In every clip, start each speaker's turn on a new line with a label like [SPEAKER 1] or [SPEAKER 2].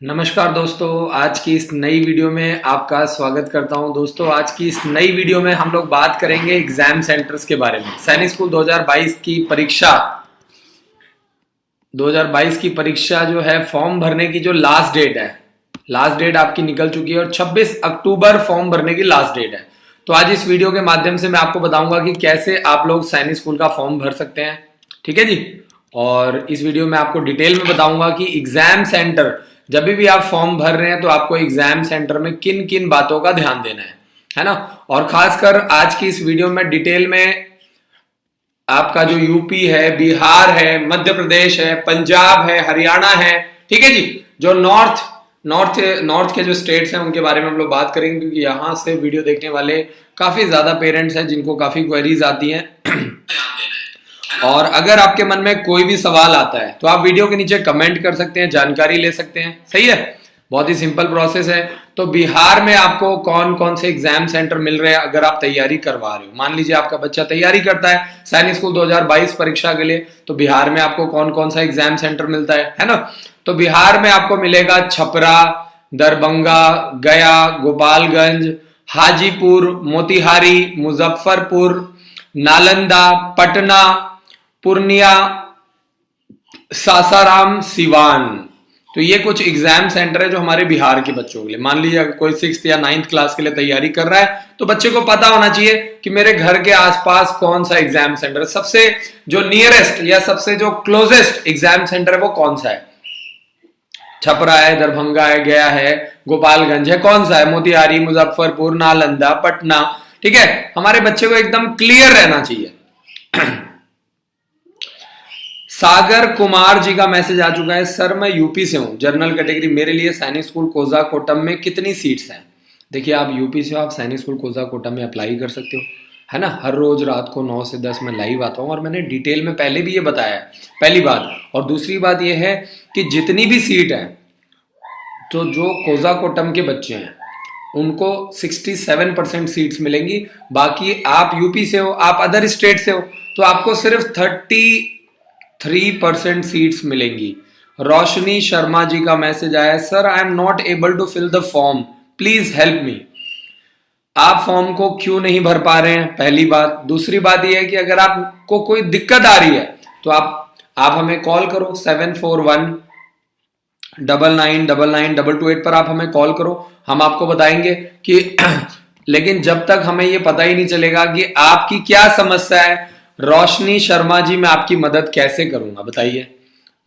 [SPEAKER 1] नमस्कार दोस्तों, आज की इस नई वीडियो में आपका स्वागत करता हूं। दोस्तों, आज की इस नई वीडियो में हम लोग बात करेंगे एग्जाम सेंटर्स के बारे में। सैनिक स्कूल 2022 की परीक्षा जो है, फॉर्म भरने की जो लास्ट डेट है, लास्ट डेट आपकी निकल चुकी है और 26 अक्टूबर फॉर्म भरने की लास्ट डेट है। तो आज इस वीडियो के माध्यम से मैं आपको बताऊंगा कि कैसे आप लोग सैनिक स्कूल का फॉर्म भर सकते हैं। ठीक है जी। और इस वीडियो में आपको डिटेल में बताऊंगा कि एग्जाम सेंटर, जब भी आप फॉर्म भर रहे हैं तो आपको एग्जाम सेंटर में किन किन बातों का ध्यान देना है ना। और खासकर आज की इस वीडियो में डिटेल में आपका जो यूपी है, बिहार है, मध्य प्रदेश है, पंजाब है, हरियाणा है, ठीक है जी, जो नॉर्थ के जो स्टेट्स हैं उनके बारे में हम लोग बात करेंगे, क्योंकि यहां से वीडियो देखने वाले काफी ज्यादा पेरेंट्स हैं जिनको काफी क्वेरीज आती हैं। और अगर आपके मन में कोई भी सवाल आता है तो आप वीडियो के नीचे कमेंट कर सकते हैं, जानकारी ले सकते हैं। सही है, बहुत ही सिंपल प्रोसेस है। तो बिहार में आपको कौन कौन से एग्जाम सेंटर मिल रहे हैं अगर आप तैयारी करवा रहे हो। मान लीजिए आपका बच्चा तैयारी करता है सैनिक स्कूल 2022 परीक्षा के लिए, तो बिहार में आपको कौन कौन सा एग्जाम सेंटर मिलता है ना। तो बिहार में आपको मिलेगा छपरा, दरभंगा, गया, गोपालगंज, हाजीपुर, मोतिहारी, मुजफ्फरपुर, नालंदा, पटना, पूर्णिया, सासाराम, सिवान। तो ये कुछ एग्जाम सेंटर है जो हमारे बिहार के बच्चों के लिए। मान लीजिए अगर कोई 6th या 9th क्लास के लिए तैयारी कर रहा है तो बच्चे को पता होना चाहिए कि मेरे घर के आसपास कौन सा एग्जाम सेंटर है, सबसे जो नियरेस्ट या सबसे जो क्लोजेस्ट एग्जाम सेंटर है वो कौन सा है। छपरा है, दरभंगा है, गया है, गोपालगंज है, कौन सा है, मोतिहारी, मुजफ्फरपुर, नालंदा, पटना। ठीक है, हमारे बच्चे को एकदम क्लियर रहना चाहिए। सागर कुमार जी का मैसेज आ चुका है, सर मैं यूपी से हूं, जनरल कैटेगरी, मेरे लिए सैनिक स्कूल कोजा कोटम में कितनी सीट्स हैं। देखिए, आप यूपी से हो, आप सैनिक स्कूल कोजा कोटम में अप्लाई कर सकते हो, है ना। हर रोज रात को 9 से 10 में लाइव आता हूं और मैंने डिटेल में पहले भी ये बताया है, पहली बात। और दूसरी बात ये है कि जितनी भी सीट है, तो जो कोजा कोटम के बच्चे हैं उनको 67% सीट्स मिलेंगी। बाकी आप यूपी से हो, आप अदर स्टेट से हो, तो आपको सिर्फ 3% सीट्स मिलेंगी। रोशनी शर्मा जी का मैसेज आया, sir I am not able to fill the form, please help me. आप फॉर्म को क्यों नहीं भर पा रहे हैं, पहली बात। दूसरी बात यह है कि अगर आपको कोई दिक्कत आ रही है तो आप हमें कॉल करो, 7419999228 पर आप हमें कॉल करो, हम आपको बताएंगे कि लेकिन जब तक हमें यह पता ही नहीं चलेगा कि आपकी क्या समस्या है, रोशनी शर्मा जी मैं आपकी मदद कैसे करूंगा बताइए।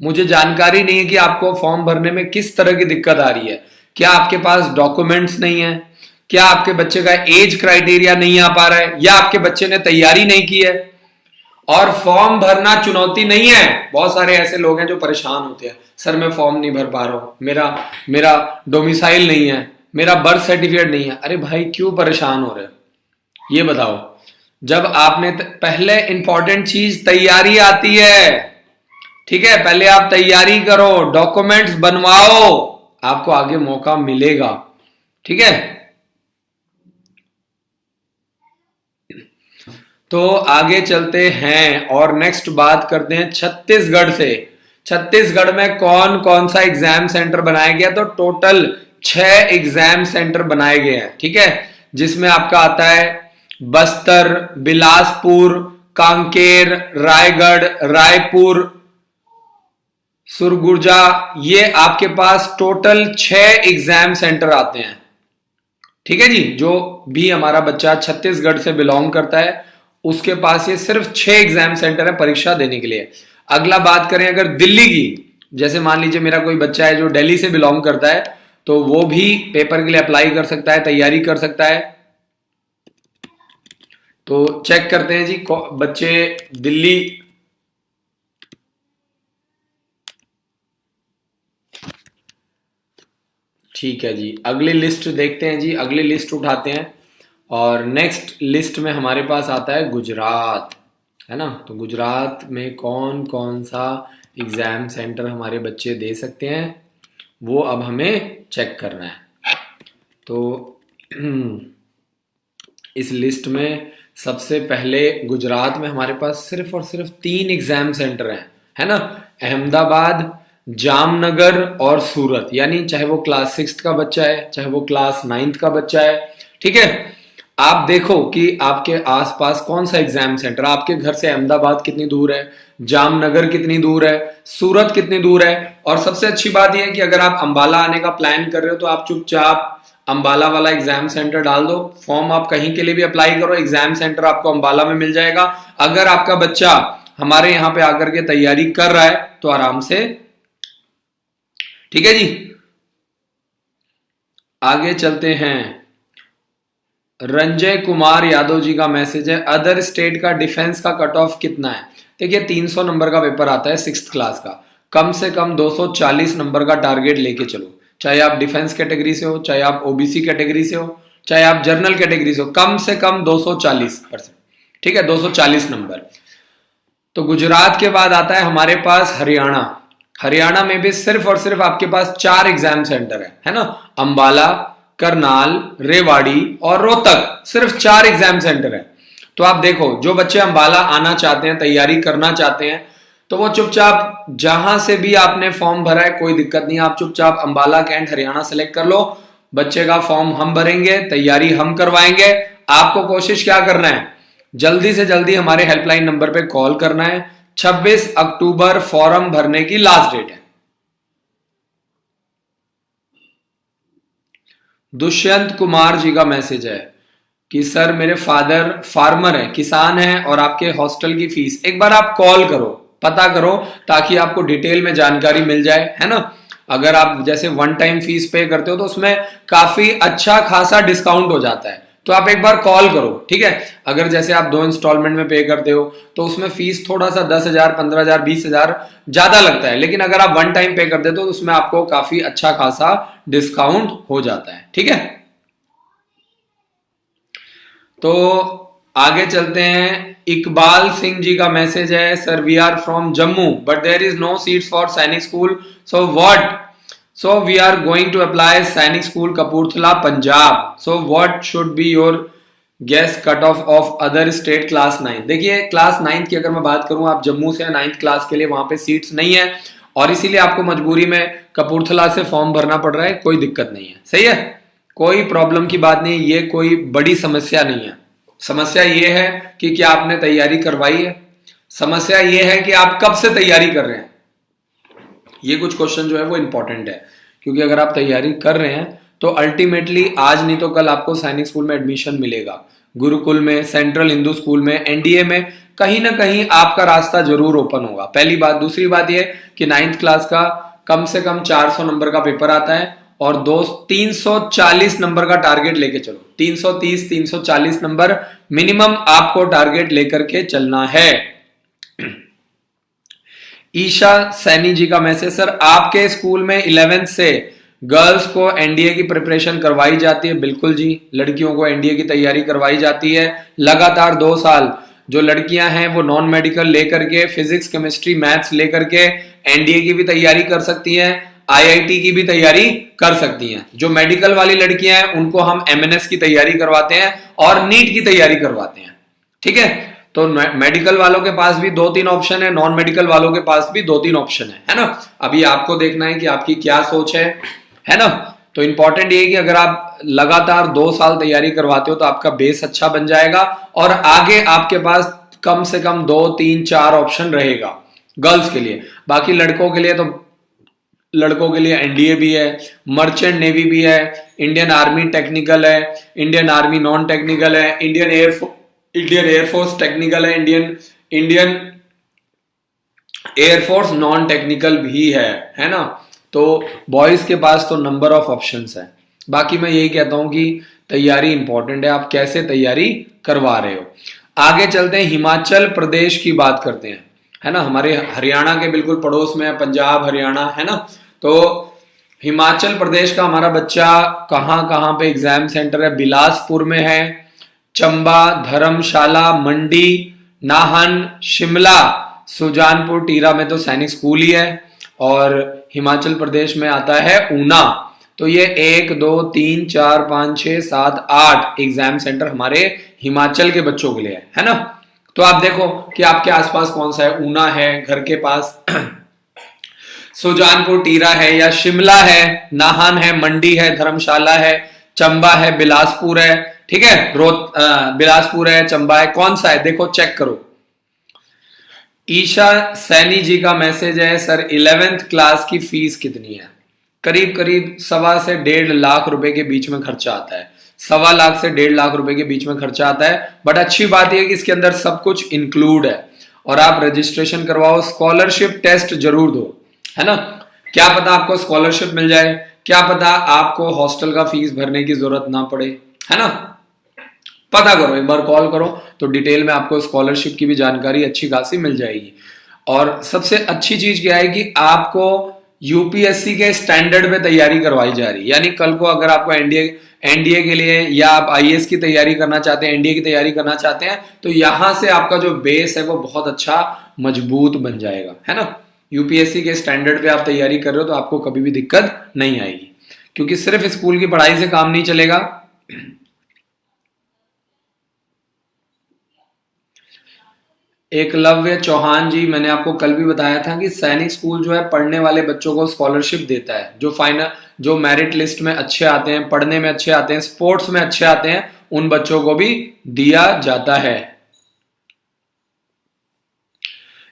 [SPEAKER 1] मुझे जानकारी नहीं है कि आपको फॉर्म भरने में किस तरह की दिक्कत आ रही है। क्या आपके पास डॉक्यूमेंट्स नहीं है, क्या आपके बच्चे का एज क्राइटेरिया नहीं आ पा रहा है, या आपके बच्चे ने तैयारी नहीं की है। और फॉर्म भरना चुनौती नहीं है। बहुत सारे ऐसे लोग हैं जो परेशान होते हैं, सर मैं फॉर्म नहीं भर पा रहा हूं, मेरा डोमिसाइल नहीं है, मेरा बर्थ सर्टिफिकेट नहीं है। अरे भाई, क्यों परेशान हो रहे हो ये बताओ। जब आपने पहले इंपॉर्टेंट चीज तैयारी आती है, ठीक है, पहले आप तैयारी करो, डॉक्यूमेंट्स बनवाओ, आपको आगे मौका मिलेगा। ठीक है, तो आगे चलते हैं और नेक्स्ट बात करते हैं छत्तीसगढ़ से। छत्तीसगढ़ में कौन कौन सा एग्जाम सेंटर बनाया गया, तो टोटल 6 एग्जाम सेंटर बनाए गए हैं। ठीक है, जिसमें आपका आता है बस्तर, बिलासपुर, कांकेर, रायगढ़, रायपुर, सुरगुजा। ये आपके पास टोटल 6 एग्जाम सेंटर आते हैं। ठीक है जी, जो भी हमारा बच्चा छत्तीसगढ़ से बिलोंग करता है उसके पास ये सिर्फ 6 एग्जाम सेंटर है परीक्षा देने के लिए। अगला बात करें अगर दिल्ली की, जैसे मान लीजिए मेरा कोई बच्चा है जो दिल्ली से बिलोंग करता है, तो वो भी पेपर के लिए अप्लाई कर सकता है, तैयारी कर सकता है। तो चेक करते हैं जी बच्चे दिल्ली, ठीक है जी, अगली लिस्ट देखते हैं जी, अगली लिस्ट उठाते हैं। और नेक्स्ट लिस्ट में हमारे पास आता है गुजरात, है ना। तो गुजरात में कौन कौन सा एग्जाम सेंटर हमारे बच्चे दे सकते हैं वो अब हमें चेक करना है। तो इस लिस्ट में सबसे पहले गुजरात में हमारे पास सिर्फ और सिर्फ 3 एग्जाम सेंटर हैं, है ना। अहमदाबाद, जामनगर और सूरत, यानी चाहे वो क्लास 6 का बच्चा है, चाहे वो क्लास 9 का बच्चा है, ठीक है। आप देखो कि आपके आसपास कौन सा एग्जाम सेंटर, आपके घर से अहमदाबाद कितनी दूर है, जामनगर कितनी दूर है, सूरत कितनी दूर है। और सबसे अच्छी बात यह है कि अगर आप अंबाला आने का प्लान कर रहे हो तो आप चुपचाप अंबाला वाला एग्जाम सेंटर डाल दो, फॉर्म आप कहीं के लिए भी अप्लाई करो, एग्जाम सेंटर आपको अंबाला में मिल जाएगा। अगर आपका बच्चा हमारे यहाँ पे आकर के तैयारी कर रहा है तो आराम से, ठीक है जी। आगे चलते हैं। रंजय कुमार यादव जी का मैसेज है, अदर स्टेट का डिफेंस का कट ऑफ कितना है? देखिए 300 नंबर का पेपर आता है 6th क्लास का, कम से कम 240 नंबर का टारगेट लेके चलो। चाहे आप डिफेंस कैटेगरी से हो, चाहे आप ओबीसी कैटेगरी से हो, चाहे आप जनरल कैटेगरी से हो, कम से कम 240%, ठीक है, 240 नंबर। तो गुजरात के बाद आता है हमारे पास हरियाणा। हरियाणा में भी सिर्फ और सिर्फ आपके पास 4 एग्जाम सेंटर है ना, अंबाला, करनाल, रेवाड़ी और रोहतक, सिर्फ 4 एग्जाम सेंटर है। तो आप देखो, जो बच्चे अंबाला आना चाहते हैं, तैयारी करना चाहते हैं, तो वो चुपचाप जहां से भी आपने फॉर्म भरा है कोई दिक्कत नहीं, आप चुपचाप अंबाला कैंट हरियाणा सेलेक्ट कर लो। बच्चे का फॉर्म हम भरेंगे, तैयारी हम करवाएंगे। आपको कोशिश क्या करना है, जल्दी से जल्दी हमारे हेल्पलाइन नंबर पे कॉल करना है। 26 अक्टूबर फॉर्म भरने की लास्ट डेट है। दुष्यंत कुमार जी का मैसेज है कि सर मेरे फादर फार्मर है, किसान है, और आपके हॉस्टल की फीस, एक बार आप कॉल करो, पता करो, ताकि आपको डिटेल में जानकारी मिल जाए, है ना। अगर आप जैसे वन टाइम फीस पे करते हो तो उसमें काफी अच्छा खासा डिस्काउंट हो जाता है, तो आप एक बार कॉल करो, ठीक है। अगर जैसे आप 2 इंस्टॉलमेंट में पे करते हो तो उसमें फीस थोड़ा सा 10,000, 15,000, 20,000 ज्यादा लगता है, लेकिन अगर आप वन टाइम पे कर देते हो तो उसमें आपको काफी अच्छा खासा डिस्काउंट हो जाता है, ठीक है। तो आगे चलते हैं। इकबाल सिंह जी का मैसेज है, sir we are from Jammu but there is no seats for Sainik school, so what, so we are going to apply Sainik school Kapurthala Punjab, so what should be your guess cut off of other state class 9? देखिए class 9 की अगर मैं बात करूं, आप जम्मू से 9th class के लिए वहां पे सीट्स नहीं है और इसीलिए आपको मजबूरी में कपूरथला से फॉर्म भरना पड़ रहा है। कोई दिक्कत नहीं है, सही है, कोई प्रॉब्लम की बात नहीं, ये कोई बड़ी समस्या नहीं है। समस्या ये है कि क्या आपने तैयारी करवाई है, समस्या ये है कि आप कब से तैयारी कर रहे हैं। ये कुछ क्वेश्चन जो है वो इंपॉर्टेंट है, क्योंकि अगर आप तैयारी कर रहे हैं तो अल्टीमेटली आज नहीं तो कल आपको सैनिक स्कूल में एडमिशन मिलेगा, गुरुकुल में, सेंट्रल हिंदू स्कूल में, एनडीए में, कहीं ना कहीं आपका रास्ता जरूर ओपन होगा, पहली बात। दूसरी बात यह कि 9th क्लास का कम से कम 400 नंबर का पेपर आता है और 340 नंबर का टारगेट लेके चलो, 330, 340 नंबर मिनिमम आपको टारगेट लेकर के चलना है। ईशा सैनी जी का मैसेज, सर आपके स्कूल में 11th से गर्ल्स को एनडीए की प्रिपरेशन करवाई जाती है? बिल्कुल जी, लड़कियों को एनडीए की तैयारी करवाई जाती है लगातार 2 साल। जो लड़कियां हैं वो नॉन मेडिकल लेकर के, फिजिक्स, केमिस्ट्री, मैथ्स लेकर के एनडीए की भी तैयारी कर सकती हैं, आईआईटी की भी तैयारी कर सकती हैं। जो मेडिकल वाली लड़कियां हैं उनको हम एमएनएस की तैयारी करवाते हैं और नीट की तैयारी करवाते हैं, ठीक है। तो मेडिकल वालों के पास भी 2-3 ऑप्शन है, नॉन मेडिकल वालों के पास भी 2-3 ऑप्शन है ना। अभी आपको देखना है कि आपकी क्या सोच है ना। तो इंपॉर्टेंट ये कि अगर आप लगातार 2 साल तैयारी करवाते हो तो आपका बेस अच्छा बन जाएगा और आगे आपके पास कम से कम 2-3-4 ऑप्शन रहेगा गर्ल्स के लिए। बाकी लड़कों के लिए तो लड़कों के लिए एनडीए भी है, मर्चेंट नेवी भी है, इंडियन आर्मी टेक्निकल है, इंडियन आर्मी नॉन टेक्निकल है, इंडियन एयरफोर्स टेक्निकल है, इंडियन एयरफोर्स नॉन टेक्निकल भी है ना। तो बॉयज के पास तो नंबर ऑफ ऑप्शंस है। बाकी मैं यही कहता हूं कि तैयारी इंपॉर्टेंट है, आप कैसे तैयारी करवा रहे हो। आगे चलते हैं, हिमाचल प्रदेश की बात करते हैं, है ना। हमारे हरियाणा के बिल्कुल पड़ोस में है पंजाब, हरियाणा, है ना। तो हिमाचल प्रदेश का हमारा बच्चा कहां कहां पे एग्जाम सेंटर है? बिलासपुर में है, चंबा, धर्मशाला, मंडी, नाहन, शिमला, सुजानपुर, टीरा में तो सैनिक स्कूल ही है, और हिमाचल प्रदेश में आता है ऊना। तो ये 1, 2, 3, 4, 5, 6, 7, 8 एग्जाम सेंटर हमारे हिमाचल के बच्चों के लिए है ना। तो आप देखो कि आपके आसपास कौन सा है, ऊना है घर के पास, सुजानपुर टीरा है या शिमला है, नाहन है, मंडी है, धर्मशाला है, चंबा है, बिलासपुर है, ठीक है, बिलासपुर है, चंबा है, कौन सा है देखो चेक करो। ईशा सैनी जी का मैसेज है, सर 11th क्लास की फीस कितनी है? करीब करीब 1.25 से 1.5 लाख रुपए के बीच में खर्चा आता है। 1.25 लाख से 1.5 लाख रुपए के बीच में खर्चा आता है। बट अच्छी बात यह है कि इसके अंदर सब कुछ इंक्लूड है और आप रजिस्ट्रेशन करवाओ, स्कॉलरशिप टेस्ट जरूर दो, है ना। क्या पता आपको स्कॉलरशिप मिल जाए, क्या पता आपको हॉस्टल का फीस भरने की जरूरत ना पड़े, है ना। पता करो, एक बार कॉल करो तो डिटेल में आपको स्कॉलरशिप की भी जानकारी अच्छी खासी मिल जाएगी। और सबसे अच्छी चीज क्या है कि आपको यूपीएससी के स्टैंडर्ड पे तैयारी करवाई जा रही है। यानी कल को अगर आपको एनडीए के लिए या आप आईएएस की तैयारी करना चाहते हैं, एनडीए की तैयारी करना चाहते हैं, तो यहां से आपका जो बेस है वो बहुत अच्छा मजबूत बन जाएगा, है ना। यूपीएससी के स्टैंडर्ड पे आप तैयारी कर रहे हो तो आपको कभी भी दिक्कत नहीं आएगी, क्योंकि सिर्फ स्कूल की पढ़ाई से काम नहीं चलेगा। एकलव्य चौहान जी, मैंने आपको कल भी बताया था कि सैनिक स्कूल जो है पढ़ने वाले बच्चों को स्कॉलरशिप देता है। जो मेरिट लिस्ट में अच्छे आते हैं, पढ़ने में अच्छे आते हैं, स्पोर्ट्स में अच्छे आते हैं, उन बच्चों को भी दिया जाता है।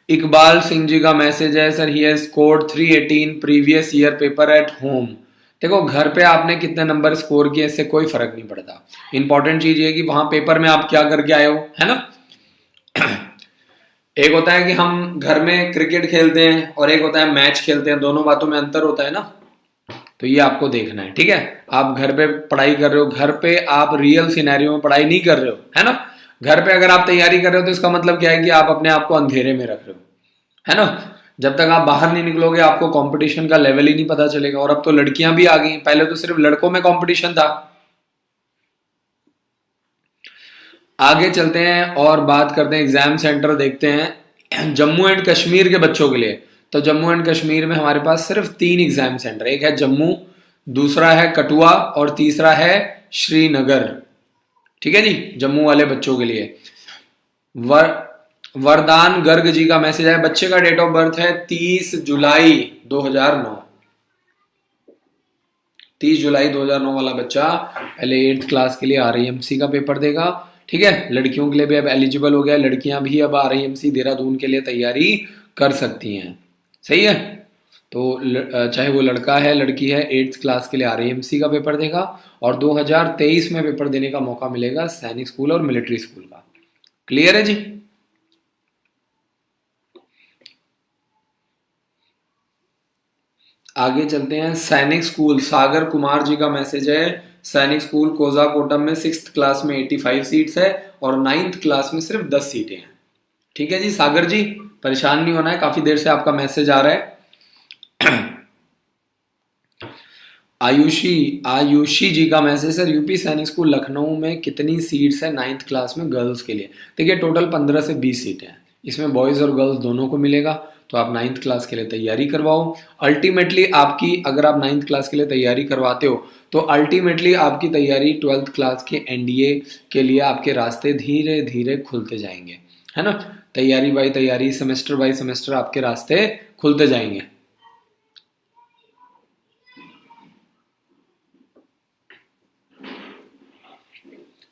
[SPEAKER 1] इकबाल सिंह जी का मैसेज है, sir he has scored 318 previous year paper at home. देखो, घर पे आपने कितने नंबर स्कोर किए इससे कोई फर्क नहीं पड़ता। इंपॉर्टेंट चीज ये कि वहां पेपर में आप क्या करके आए हो, है ना। एक होता है कि हम घर में क्रिकेट खेलते हैं और एक होता है मैच खेलते हैं, दोनों बातों में अंतर होता है ना। तो ये आपको देखना है, ठीक है। आप घर पे पढ़ाई कर रहे हो, घर पे आप रियल सिनेरियो में पढ़ाई नहीं कर रहे हो, है ना। घर पे अगर आप तैयारी कर रहे हो तो इसका मतलब क्या है कि आप अपने आप को अंधेरे में रख रहे हो, है ना। जब तक आप बाहर नहीं निकलोगे आपको कंपटीशन का लेवल ही नहीं पता चलेगा। और अब तो लड़कियां भी आ गई, पहले तो सिर्फ लड़कों में कंपटीशन था। आगे चलते हैं और बात करते हैं, एग्जाम सेंटर देखते हैं जम्मू एंड कश्मीर के बच्चों के लिए। तो जम्मू एंड कश्मीर में हमारे पास सिर्फ 3 एग्जाम सेंटर, एक है जम्मू, दूसरा है कठुआ और तीसरा है श्रीनगर, ठीक है जी। जम्मू वाले बच्चों के लिए वरदान गर्ग जी का मैसेज है, बच्चे का डेट ऑफ बर्थ है 30 जुलाई 2009। 30 जुलाई 2009 वाला बच्चा पहले 8th क्लास के लिए आरईएमसी का पेपर देगा, ठीक है। लड़कियों के लिए भी अब एलिजिबल हो गया, लड़कियां भी अब आरईएमसी देहरादून के लिए तैयारी कर सकती हैं, सही है। तो चाहे वो लड़का है लड़की है, 8th क्लास के लिए आरईएमसी का पेपर देगा और 2023 में पेपर देने का मौका मिलेगा सैनिक स्कूल और मिलिट्री स्कूल का। क्लियर है जी। आगे चलते हैं, सैनिक स्कूल सागर कुमार जी का मैसेज है, सैनिक स्कूल कोजाकोटम में 6th क्लास में 85 सीट्स है और 9th क्लास में सिर्फ 10 सीटें हैं, ठीक है जी। सागर जी परेशान नहीं होना है, काफी देर से आपका मैसेज आ रहा है। आयुषी जी का मैसेज, सर यूपी सैनिक स्कूल लखनऊ में कितनी सीट्स है 9th क्लास में गर्ल्स के लिए? देखिए टोटल 15 से 20 सीटें हैं, इसमें बॉयज और गर्ल्स दोनों को मिलेगा। तो आप 9th क्लास के लिए तैयारी करवाओ। अल्टीमेटली आपकी, अगर आप 9th क्लास के लिए तैयारी करवाते हो तो अल्टीमेटली आपकी तैयारी 12th क्लास के एनडीए के लिए आपके रास्ते धीरे धीरे खुलते जाएंगे, है ना। तैयारी बाई तैयारी, सेमेस्टर बाई सेमेस्टर आपके रास्ते खुलते जाएंगे।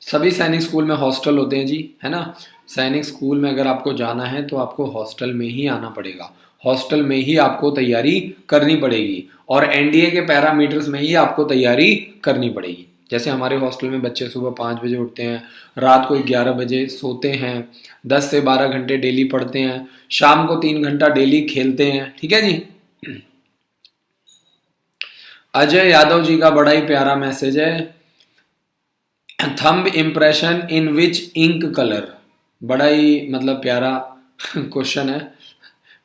[SPEAKER 1] सभी सैनिक स्कूल में हॉस्टल होते हैं जी, है ना। सैनिक स्कूल में अगर आपको जाना है तो आपको हॉस्टल में ही आना पड़ेगा, हॉस्टल में ही आपको तैयारी करनी पड़ेगी और एनडीए के पैरामीटर्स में ही आपको तैयारी करनी पड़ेगी। जैसे हमारे हॉस्टल में बच्चे सुबह 5 बजे उठते हैं, रात को 11 बजे सोते हैं, 10 से 12 घंटे डेली पढ़ते हैं, शाम को 3 घंटा डेली खेलते हैं, ठीक है जी। अजय यादव जी का बड़ा ही प्यारा मैसेज है, thumb impression in which ink colour. बड़ा ही मतलब प्यारा क्वेश्चन है,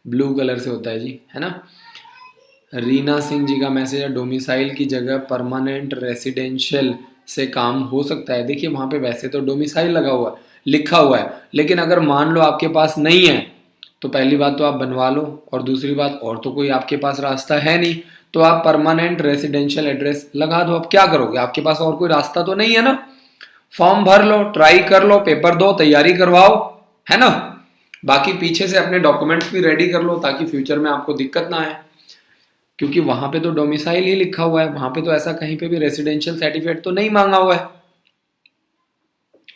[SPEAKER 1] ब्लू कलर से होता है जी, है ना। रीना सिंह जी का मैसेज है, डोमिसाइल की जगह परमानेंट रेसिडेंशियल से काम हो सकता है। देखिए वहां पे वैसे तो डोमिसाइल लगा हुआ है, लिखा हुआ है, लेकिन अगर मान लो आपके पास नहीं है तो पहली बात तो आप बनवा लो और दूसरी बात और तो कोई आपके पास रास्ता है नहीं, तो आप परमानेंट रेसिडेंशियल एड्रेस लगा दो। अब क्या करोगे, आपके पास और कोई रास्ता तो नहीं है ना। फॉर्म भर लो, ट्राई कर लो, पेपर दो, तैयारी करवाओ, है ना। बाकी पीछे से अपने डॉक्यूमेंट्स भी रेडी कर लो ताकि फ्यूचर में आपको दिक्कत ना आए। क्योंकि वहां पे तो डोमिसाइल ही लिखा हुआ है, वहां पे तो ऐसा कहीं पे भी रेसिडेंशियल सर्टिफिकेट तो नहीं मांगा हुआ है।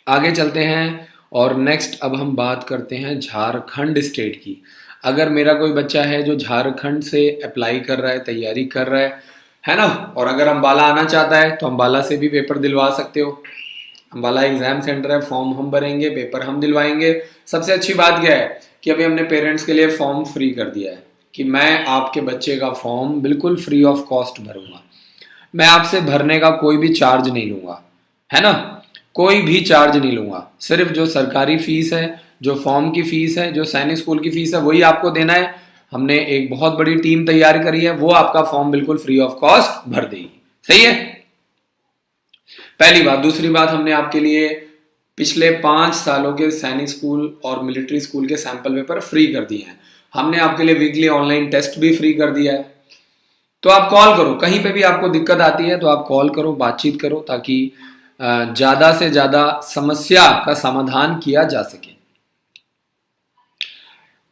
[SPEAKER 1] आगे चलते हैं और नेक्स्ट अब हम बात करते हैं झारखंड स्टेट की। अगर मेरा कोई बच्चा है जो झारखंड से अप्लाई कर रहा है, तैयारी कर रहा है ना, और अगर अम्बाला आना चाहता है तो अम्बाला से भी पेपर दिलवा सकते हो। अम्बाला एग्जाम सेंटर है, फॉर्म हम भरेंगे, पेपर हम दिलवाएंगे। सबसे अच्छी बात क्या है कि अभी हमने पेरेंट्स के लिए फॉर्म फ्री कर दिया है कि मैं आपके बच्चे का फॉर्म बिल्कुल फ्री ऑफ कॉस्ट भरूंगा। मैं आपसे भरने का कोई भी चार्ज नहीं लूंगा, है ना, कोई भी चार्ज नहीं लूंगा। सिर्फ जो सरकारी फीस है, जो फॉर्म की फीस है, जो सैनिक स्कूल की फीस है, वही आपको देना है। हमने एक बहुत बड़ी टीम तैयार करी है, वो आपका फॉर्म बिल्कुल फ्री ऑफ कॉस्ट भर देगी। सही है, पहली बात। दूसरी बात, हमने आपके लिए पिछले 5 सालों के सैनिक स्कूल और मिलिट्री स्कूल के सैंपल पेपर फ्री कर दिए हैं। हमने आपके लिए वीकली ऑनलाइन टेस्ट भी फ्री कर दिया है। तो आप कॉल करो, कहीं पे भी आपको दिक्कत आती है तो आप कॉल करो, बातचीत करो, ताकि ज्यादा से ज्यादा समस्या का समाधान किया जा सके।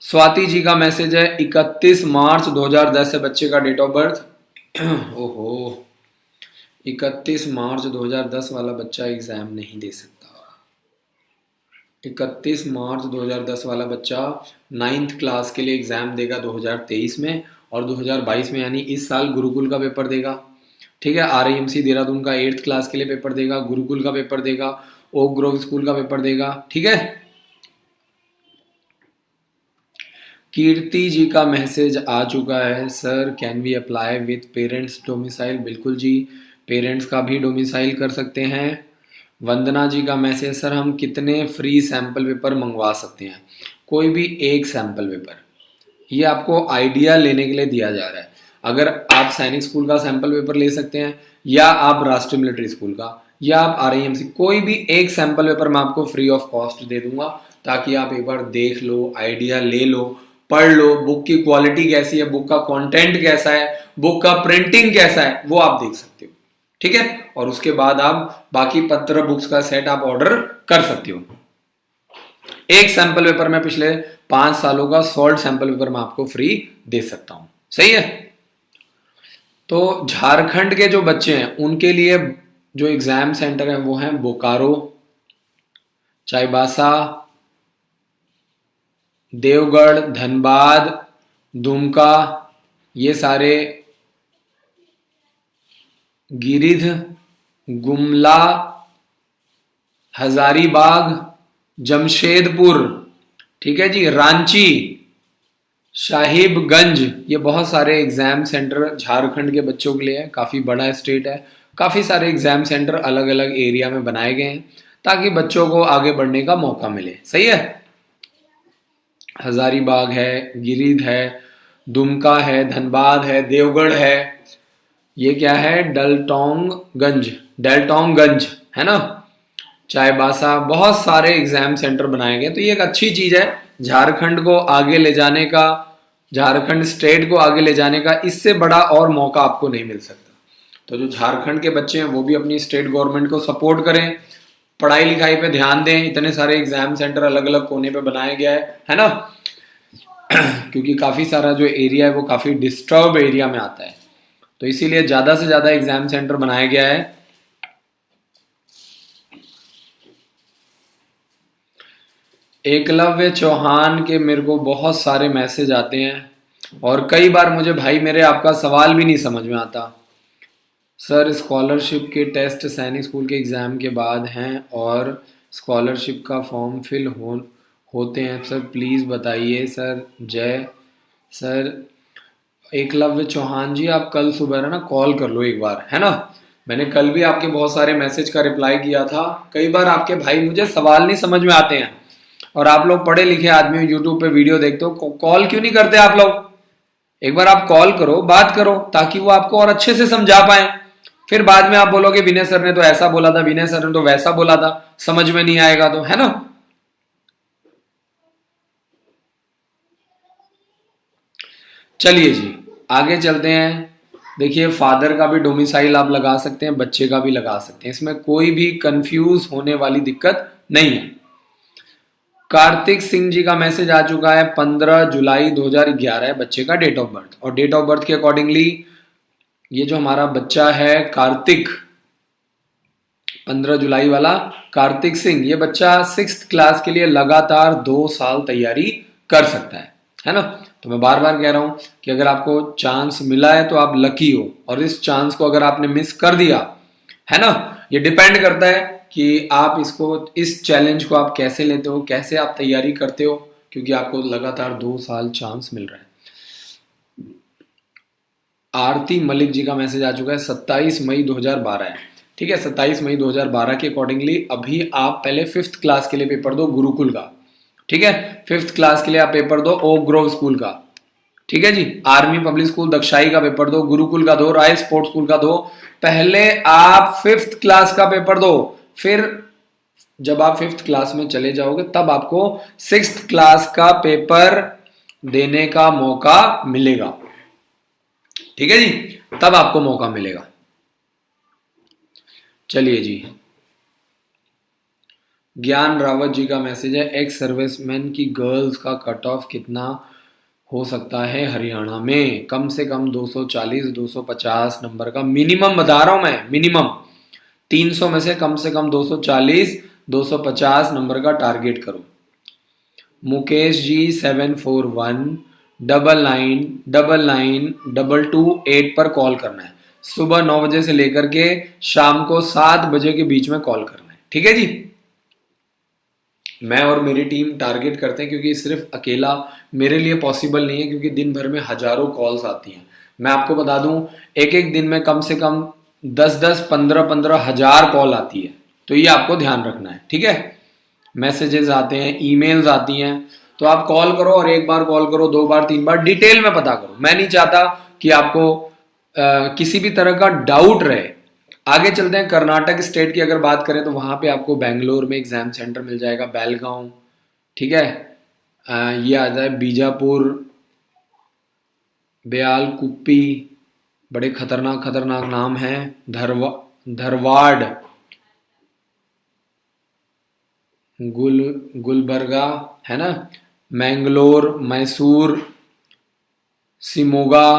[SPEAKER 1] स्वाति जी का मैसेज है 31 मार्च 2010 है बच्चे का डेट ऑफ बर्थ। ओहो, 31 मार्च 2010 वाला बच्चा एग्जाम नहीं दे सकता। 31 मार्च 2010 वाला बच्चा 9th क्लास के लिए एग्जाम देगा 2023 में, और 2022 में यानी इस साल गुरुकुल का पेपर देगा। ठीक है, RIMC देहरादून का 8th क्लास के लिए पेपर देगा, गुरुकुल का पेपर देगा, ओक ग्रोव स्कूल का पेपर देगा। ठीक है, कीर्ति जी का मैसेज आ चुका है, sir can we apply with parents domicile. बिल्कुल जी, पेरेंट्स का भी डोमिसाइल कर सकते हैं। वंदना जी का मैसेज, सर हम कितने फ्री सैंपल पेपर मंगवा सकते हैं। कोई भी एक सैंपल पेपर, ये आपको आइडिया लेने के लिए दिया जा रहा है। अगर आप सैनिक स्कूल का सैंपल पेपर ले सकते हैं, या आप राष्ट्रीय मिलिट्री स्कूल का, या आप RIMC, कोई भी एक सैंपल पेपर मैं आपको फ्री ऑफ कॉस्ट दे दूंगा, ताकि आप एक बार देख लो, आइडिया ले लो, पढ़ लो, बुक की क्वालिटी कैसी है, बुक का कंटेंट कैसा है, बुक का प्रिंटिंग कैसा है, वो आप देख सकते हो। ठीक है, और उसके बाद आप बाकी पत्र बुक्स का सेट आप ऑर्डर कर सकते हो। एक सैंपल पेपर में पिछले 5 सालों का सॉल्ट सैंपल पेपर मैं आपको फ्री दे सकता हूं। सही है, तो झारखंड के जो बच्चे हैं उनके लिए जो एग्जाम सेंटर है वो है बोकारो, चाईबासा, देवगढ़, धनबाद, दुमका, ये सारे, गिरिध, गुमला, हजारीबाग, जमशेदपुर, ठीक है जी, रांची, साहिबगंज, ये बहुत सारे एग्जाम सेंटर झारखंड के बच्चों के लिए है। काफी बड़ा स्टेट है, काफी सारे एग्जाम सेंटर अलग अलग एरिया में बनाए गए हैं ताकि बच्चों को आगे बढ़ने का मौका मिले। सही है, हजारीबाग है, गिरिध है, दुमका है, धनबाद है, देवगढ़ है, ये क्या है, डेल्टोंगगंज है ना, चाईबासा, बहुत सारे एग्जाम सेंटर बनाए गए। तो ये एक अच्छी चीज है झारखंड को आगे ले जाने का, झारखंड स्टेट को आगे ले जाने का, इससे बड़ा और मौका आपको नहीं मिल सकता। तो जो झारखंड के बच्चे हैं वो भी अपनी स्टेट गवर्नमेंट को सपोर्ट करें, पढ़ाई लिखाई पे ध्यान दें। इतने सारे एग्जाम सेंटर अलग अलग कोने पे बनाया गया है ना, क्योंकि काफी सारा जो एरिया है वो काफी डिस्टर्ब एरिया में आता है, तो इसीलिए ज्यादा से ज्यादा एग्जाम सेंटर बनाया गया है। एकलव्य चौहान के मेरे को बहुत सारे मैसेज आते हैं और कई बार मुझे भाई मेरे आपका सवाल भी नहीं समझ में आता। सर स्कॉलरशिप के टेस्ट सैनिक स्कूल के एग्ज़ाम के बाद हैं और स्कॉलरशिप का फॉर्म फिल होते हैं सर, प्लीज़ बताइए सर। जय सर। एकलव्य चौहान जी, आप कल सुबह है ना कॉल कर लो एक बार, है ना। मैंने कल भी आपके बहुत सारे मैसेज का रिप्लाई किया था। कई बार आपके भाई मुझे सवाल नहीं समझ में आते हैं और आप लोग पढ़े लिखे आदमी हो, यूट्यूब पे वीडियो देखते हो, कॉल क्यों नहीं करते आप लोग। एक बार आप कॉल करो, बात करो, ताकि वो आपको और अच्छे से समझा पाए। फिर बाद में आप बोलोगे विनय सर ने तो ऐसा बोला था, विनय सर ने तो वैसा बोला था, समझ में नहीं आएगा तो, है ना। चलिए जी आगे चलते हैं। देखिए फादर का भी डोमिसाइल आप लगा सकते हैं, बच्चे का भी लगा सकते हैं, इसमें कोई भी कंफ्यूज होने वाली दिक्कत नहीं है। कार्तिक सिंह जी का मैसेज आ चुका है, 15 जुलाई 2011 है बच्चे का डेट ऑफ बर्थ, और डेट ऑफ बर्थ के अकॉर्डिंगली ये जो हमारा बच्चा है कार्तिक, 15 जुलाई वाला कार्तिक सिंह, ये बच्चा 6th क्लास के लिए लगातार 2 साल तैयारी कर सकता है ना। तो मैं बार बार कह रहा हूं कि अगर आपको चांस मिला है तो आप लकी हो, और इस चांस को अगर आपने मिस कर दिया है ना, ये डिपेंड करता है कि आप इसको, इस चैलेंज को आप कैसे लेते हो, कैसे आप तैयारी करते हो, क्योंकि आपको लगातार 2 साल चांस मिल रहा है। आरती मलिक जी का मैसेज आ चुका है, 27 मई 2012 है, ठीक है। 27 मई 2012 के अकॉर्डिंगली अभी आप पहले 5th क्लास के लिए पेपर दो गुरुकुल का, ठीक है। 5th क्लास के लिए आप पेपर दो ओक ग्रोव स्कूल का, ठीक है जी। आर्मी पब्लिक स्कूल दक्षाई का पेपर दो, गुरुकुल का दो, राय स्पोर्ट्स स्कूल का दो। पहले आप 5th क्लास का पेपर दो, फिर जब आप 5th क्लास में चले जाओगे तब आपको 6th क्लास का पेपर देने का मौका मिलेगा, ठीक है जी, तब आपको मौका मिलेगा। चलिए जी, ज्ञान रावत जी का मैसेज है, एक्स सर्विसमैन की गर्ल्स का कट ऑफ कितना हो सकता है हरियाणा में? कम से कम 240 250 नंबर का मिनिमम बता रहा हूं मैं, मिनिमम 300 में से कम 240 250 नंबर का टारगेट करो। मुकेश जी 7419999922 पर कॉल करना है, सुबह 9 बजे से लेकर के शाम को 7 बजे के बीच में कॉल करना है, ठीक है जी। मैं और मेरी टीम टारगेट करते हैं, क्योंकि सिर्फ अकेला मेरे लिए पॉसिबल नहीं है, क्योंकि दिन भर में हजारों कॉल्स आती हैं। मैं आपको बता दूं, एक एक दिन में कम से कम 10-10 15-15 हजार कॉल आती है, तो ये आपको ध्यान रखना है, ठीक है। मैसेजेस आते हैं, ईमेल्स आती हैं, तो आप कॉल करो, और एक बार कॉल करो, 2 बार 3 बार डिटेल में पता करो। मैं नहीं चाहता कि आपको किसी भी तरह का डाउट रहे। आगे चलते हैं, कर्नाटक स्टेट की अगर बात करें तो वहां पे आपको बेंगलोर में एग्जाम सेंटर मिल जाएगा, बेलगांव, ठीक है। ये आ जाए बीजापुर, ब्याल कुप्पी, बड़े खतरनाक खतरनाक नाम हैं, धरवाड़, गुलबर्गा, है ना, मैंगलोर, मैसूर, सिमोगा,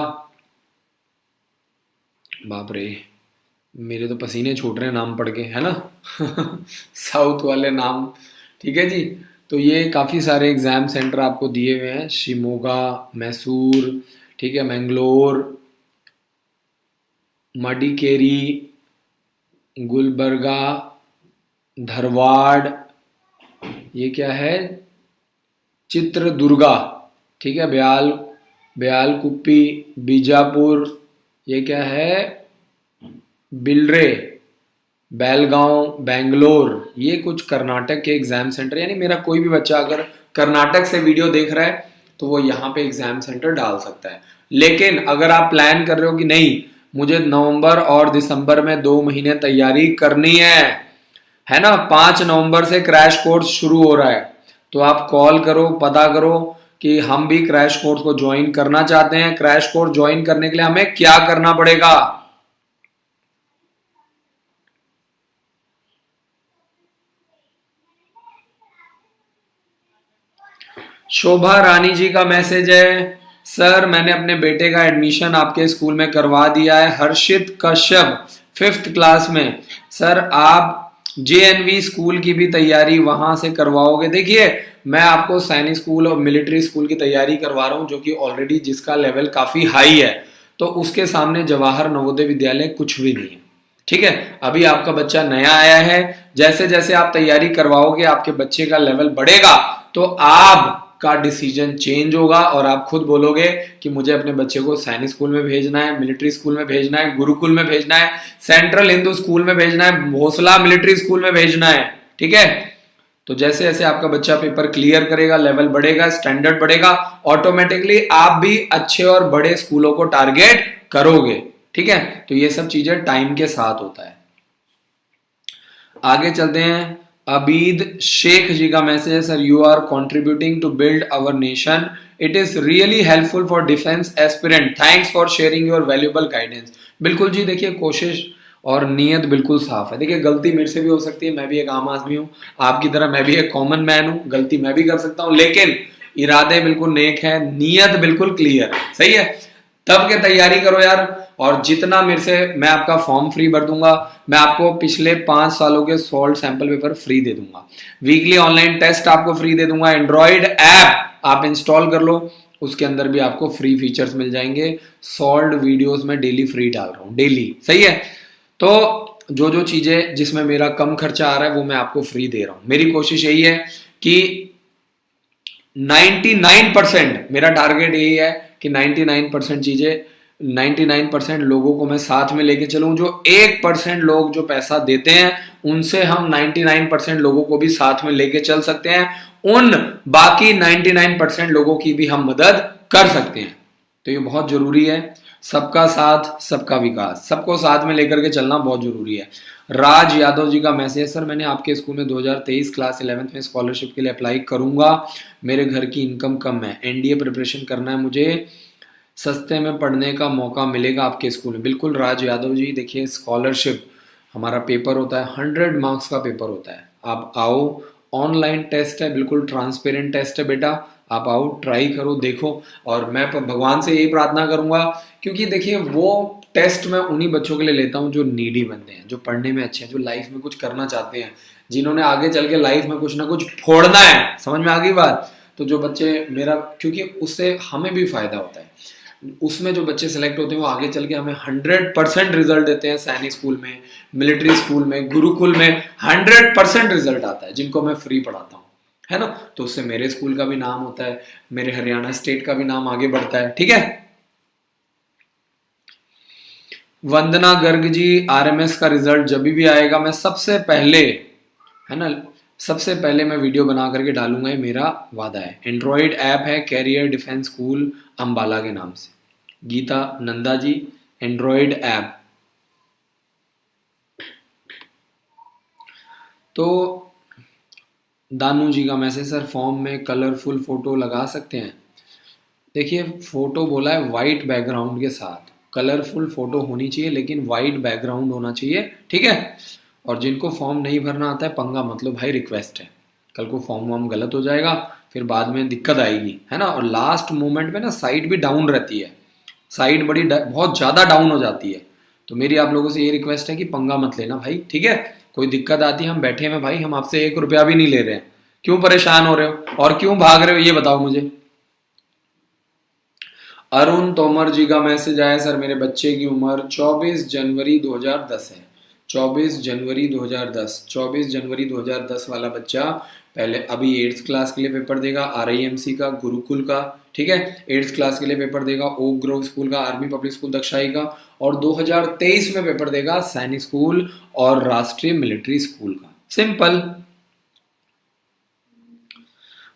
[SPEAKER 1] बाप रे मेरे तो पसीने छूट रहे हैं नाम पढ़ के, है ना साउथ वाले नाम, ठीक है जी। तो ये काफ़ी सारे एग्ज़ाम सेंटर आपको दिए हुए हैं, शिमोगा, मैसूर, ठीक है, मैंगलोर, मडिकेरी, गुलबर्गा, धरवाड़, ये क्या है, चित्रदुर्गा, ठीक है, ब्याल कुप्पी, बीजापुर, ये क्या है, बिलरे, बेलगांव, बेंगलोर, ये कुछ कर्नाटक के एग्जाम सेंटर। यानी मेरा कोई भी बच्चा अगर कर्नाटक से वीडियो देख रहा है तो वो यहाँ पे एग्जाम सेंटर डाल सकता है। लेकिन अगर आप प्लान कर रहे हो कि नहीं मुझे नवंबर और दिसंबर में 2 महीने तैयारी करनी है ना, 5 नवंबर से क्रैश कोर्स शुरू हो रहा है, तो आप कॉल करो, पता करो कि हम भी क्रैश कोर्स को ज्वाइन करना चाहते हैं। क्रैश कोर्स ज्वाइन करने के लिए हमें क्या करना पड़ेगा? शोभा रानी जी का मैसेज है, सर मैंने अपने बेटे का एडमिशन आपके स्कूल में करवा दिया है, हर्षित कश्यप 5th क्लास में। सर आप जेएनवी स्कूल की भी तैयारी वहां से करवाओगे? देखिए मैं आपको सैनिक स्कूल और मिलिट्री स्कूल की तैयारी करवा रहा हूं, जो कि ऑलरेडी जिसका लेवल काफी हाई है, तो उसके सामने जवाहर नवोदय विद्यालय कुछ भी नहीं है, ठीक है। अभी आपका बच्चा नया आया है, जैसे जैसे आप तैयारी करवाओगे आपके बच्चे का लेवल बढ़ेगा, तो आप का डिसीजन चेंज होगा और आप खुद बोलोगे कि मुझे अपने बच्चे को सैनिक स्कूल में भेजना है, मिलिट्री स्कूल में भेजना है, गुरुकुल में भेजना है, सेंट्रल हिंदू स्कूल में भेजना है, भोसला मिलिट्री स्कूल में भेजना है, ठीक है। तो जैसे जैसे आपका बच्चा पेपर क्लियर करेगा, लेवल बढ़ेगा, स्टैंडर्ड बढ़ेगा, ऑटोमेटिकली आप भी अच्छे और बड़े स्कूलों को टारगेट करोगे, ठीक है। तो ये सब चीजें टाइम के साथ होता है। आगे चलते हैं, अबीद शेख जी का मैसेज है, sir you are contributing to build our nation, it is really helpful for defence aspirant, thanks for sharing your valuable guidance. बिल्कुल जी, देखिए कोशिश और नीयत बिल्कुल साफ है। देखिए गलती मेरे से भी हो सकती है, मैं भी एक आम आदमी हूँ, आपकी तरह मैं भी एक कॉमन मैन हूँ, गलती मैं भी कर सकता हूँ, लेकिन इरादे बिल्कुल नेक है, नीयत बिल्कुल क्लियर है, सही है। तब के तैयारी करो यार। और जितना मेरे से, मैं आपका फॉर्म फ्री भर दूंगा, मैं आपको पिछले 5 सालों के सॉल्व सैंपल पेपर फ्री दे दूंगा, वीकली ऑनलाइन टेस्ट आपको फ्री दे दूंगा, एंड्रॉइड ऐप आप इंस्टॉल कर लो, उसके अंदर भी आपको फ्री फीचर्स मिल जाएंगे। सॉल्व वीडियोस में डेली फ्री डाल रहा हूं, डेली, सही है। तो जो जो चीजें जिसमें मेरा कम खर्चा आ रहा है वो मैं आपको फ्री दे रहा हूं। मेरी कोशिश यही है कि 99% मेरा टारगेट यही है कि 99% चीजें, 99% लोगों को मैं साथ में लेके चलूं। जो 1% लोग जो पैसा देते हैं उनसे हम 99% लोगों को भी साथ में लेके चल सकते हैं, उन बाकी 99% लोगों की भी हम मदद कर सकते हैं। तो ये बहुत जरूरी है, सबका साथ सबका विकास, सबको साथ में लेकर के चलना बहुत जरूरी है। राज यादव जी का मैसेज, सर मैंने आपके स्कूल में 2023 क्लास 11th में स्कॉलरशिप के लिए अप्लाई करूंगा, मेरे घर की इनकम कम है, एनडीए प्रिपरेशन करना है मुझे, सस्ते में पढ़ने का मौका मिलेगा आपके स्कूल में? बिल्कुल राज यादव जी, देखिए स्कॉलरशिप हमारा पेपर होता है, 100 मार्क्स का पेपर होता है, आप आओ, ऑनलाइन टेस्ट है, बिल्कुल ट्रांसपेरेंट टेस्ट है बेटा, आप आओ, ट्राई करो, देखो। और मैं भगवान से यही प्रार्थना करूंगा, क्योंकि देखिए वो टेस्ट मैं उन्हीं बच्चों के लिए लेता हूँ जो नीडी बनते हैं, जो पढ़ने में अच्छे हैं, जो लाइफ में कुछ करना चाहते हैं, जिन्होंने आगे चल के लाइफ में कुछ ना कुछ फोड़ना है, समझ में आ गई बात। तो जो बच्चे मेरा, क्योंकि उससे हमें भी फायदा होता है, उसमें जो बच्चे सेलेक्ट होते हैं वो आगे चल के हमें 100% रिजल्ट देते हैं। सैनिक स्कूल में, मिलिट्री स्कूल में, गुरुकुल में 100% रिजल्ट आता है, जिनको मैं फ्री पढ़ाता हूँ, है ना। तो उससे मेरे स्कूल का भी नाम होता है, मेरे हरियाणा स्टेट का भी नाम आगे बढ़ता है, ठीक है। वंदना गर्ग जी, आरएमएस का रिजल्ट जब भी आएगा मैं सबसे पहले, है ना, सबसे पहले मैं वीडियो बना करके डालूंगा, ये मेरा वादा है। एंड्रॉइड ऐप है कैरियर डिफेंस स्कूल अंबाला के नाम से, गीता नंदा जी, एंड्रॉइड ऐप। तो दानू जी का मैसेज, सर फॉर्म में कलरफुल फोटो लगा सकते हैं? देखिए फोटो बोला है वाइट बैकग्राउंड के साथ, कलरफुल फोटो होनी चाहिए लेकिन वाइट बैकग्राउंड होना चाहिए, ठीक है। और जिनको फॉर्म नहीं भरना आता है, पंगा मतलब भाई, रिक्वेस्ट है, कल को फॉर्म वॉर्म गलत हो जाएगा, फिर बाद में दिक्कत आएगी, है ना। और लास्ट मोमेंट में ना साइट भी डाउन रहती है, साइट बहुत ज्यादा डाउन हो जाती है। तो मेरी आप लोगों से ये रिक्वेस्ट है कि पंगा मत लेना भाई, ठीक है। कोई दिक्कत आती है, हम बैठे हैं भाई, हम आपसे 1 रुपया भी नहीं ले रहे हैं, क्यों परेशान हो रहे हो और क्यों भाग रहे हो, ये बताओ मुझे। अरुण तोमर जी का मैसेज आया, सर मेरे बच्चे की उम्र 24 जनवरी 2010 है, 24 जनवरी 2010, 24 जनवरी 2010 वाला बच्चा पहले अभी 8th क्लास के लिए पेपर देगा, RIMC का, गुरुकुल का, ठीक है, 8th क्लास के लिए पेपर देगा, ओक ग्रोव स्कूल का, आर्मी पब्लिक स्कूल दक्षाई का, और 2023 में पेपर देगा सैनिक स्कूल और राष्ट्रीय मिलिट्री स्कूल का। सिंपल।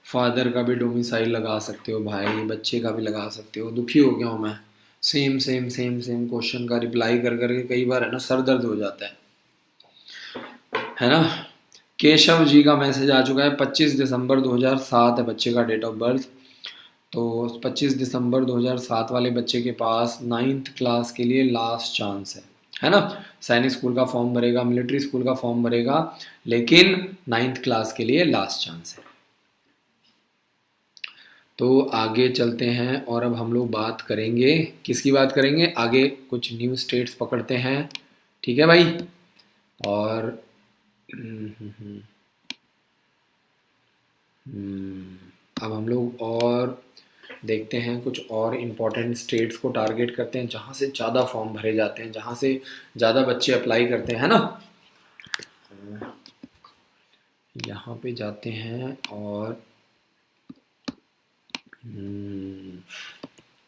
[SPEAKER 1] फादर का भी डोमिसाइल लगा सकते हो भाई, बच्चे का भी लगा सकते हो। दुखी हो गया हूँ मैं, same same same same question का रिप्लाई कर करके कई बार, है ना, सर दर्द हो जाता है ना। केशव जी का मैसेज आ चुका है, 25 दिसंबर 2007 है बच्चे का डेट ऑफ बर्थ। तो 25 दिसंबर 2007 वाले बच्चे के पास 9th क्लास के लिए लास्ट चांस है ना। सैनिक स्कूल का फॉर्म भरेगा, मिलिट्री स्कूल का फॉर्म भरेगा, लेकिन 9th क्लास के लिए लास्ट चांस है। तो आगे चलते हैं और अब हम लोग बात करेंगे, किसकी बात करेंगे, आगे कुछ न्यू स्टेट्स पकड़ते हैं, ठीक है भाई। और अब हम लोग और देखते हैं, कुछ और इम्पोर्टेंट स्टेट्स को टारगेट करते हैं जहाँ से ज़्यादा फॉर्म भरे जाते हैं, जहाँ से ज़्यादा बच्चे अप्लाई करते हैं, है ना। यहाँ पे जाते हैं और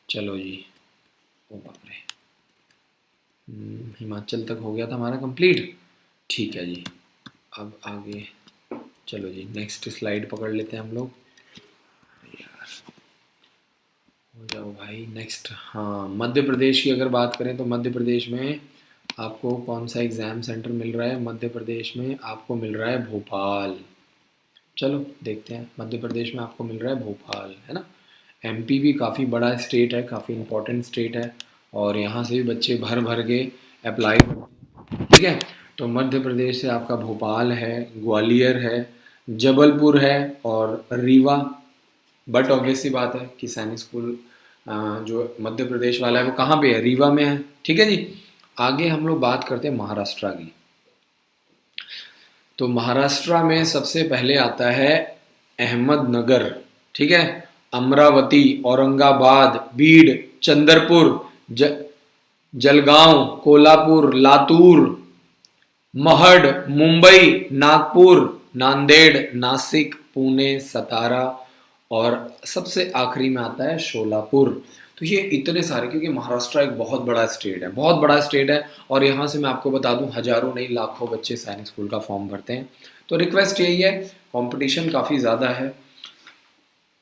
[SPEAKER 1] चलो जी, ओ बाप रे, हिमाचल तक हो गया था हमारा कंप्लीट, ठीक है जी। अब आगे चलो जी, नेक्स्ट स्लाइड पकड़ लेते हैं हम लोग, यार हो जाओ भाई नेक्स्ट। हाँ, मध्य प्रदेश की अगर बात करें तो मध्य प्रदेश में आपको कौन सा एग्ज़ाम सेंटर मिल रहा है? मध्य प्रदेश में आपको मिल रहा है भोपाल। चलो देखते हैं, मध्य प्रदेश में आपको मिल रहा है भोपाल, है ना। MP भी काफ़ी बड़ा स्टेट है, काफ़ी इम्पोर्टेंट स्टेट है, और यहाँ से भी बच्चे भर भर के अप्लाई करते हैं। ठीक है। तो मध्य प्रदेश से आपका भोपाल है, ग्वालियर है, जबलपुर है और रीवा। बट ऑब्वियस सी बात है कि सैनिक स्कूल जो मध्य प्रदेश वाला है वो कहाँ पे है, रीवा में है। ठीक है जी। आगे हम लोग बात करते हैं महाराष्ट्र की। तो महाराष्ट्र में सबसे पहले आता है अहमदनगर। ठीक है। अमरावती, औरंगाबाद, बीड, चंद्रपुर, जलगांव, कोल्हापुर, लातूर, महड, मुंबई, नागपुर, नांदेड़, नासिक, पुणे, सतारा और सबसे आखिरी में आता है शोलापुर। तो ये इतने सारे, क्योंकि महाराष्ट्र एक बहुत बड़ा स्टेट है, बहुत बड़ा स्टेट है। और यहाँ से मैं आपको बता दूं हजारों नहीं लाखों बच्चे सैनिक स्कूल का फॉर्म भरते हैं। तो रिक्वेस्ट यही है, कंपटीशन काफ़ी ज़्यादा है।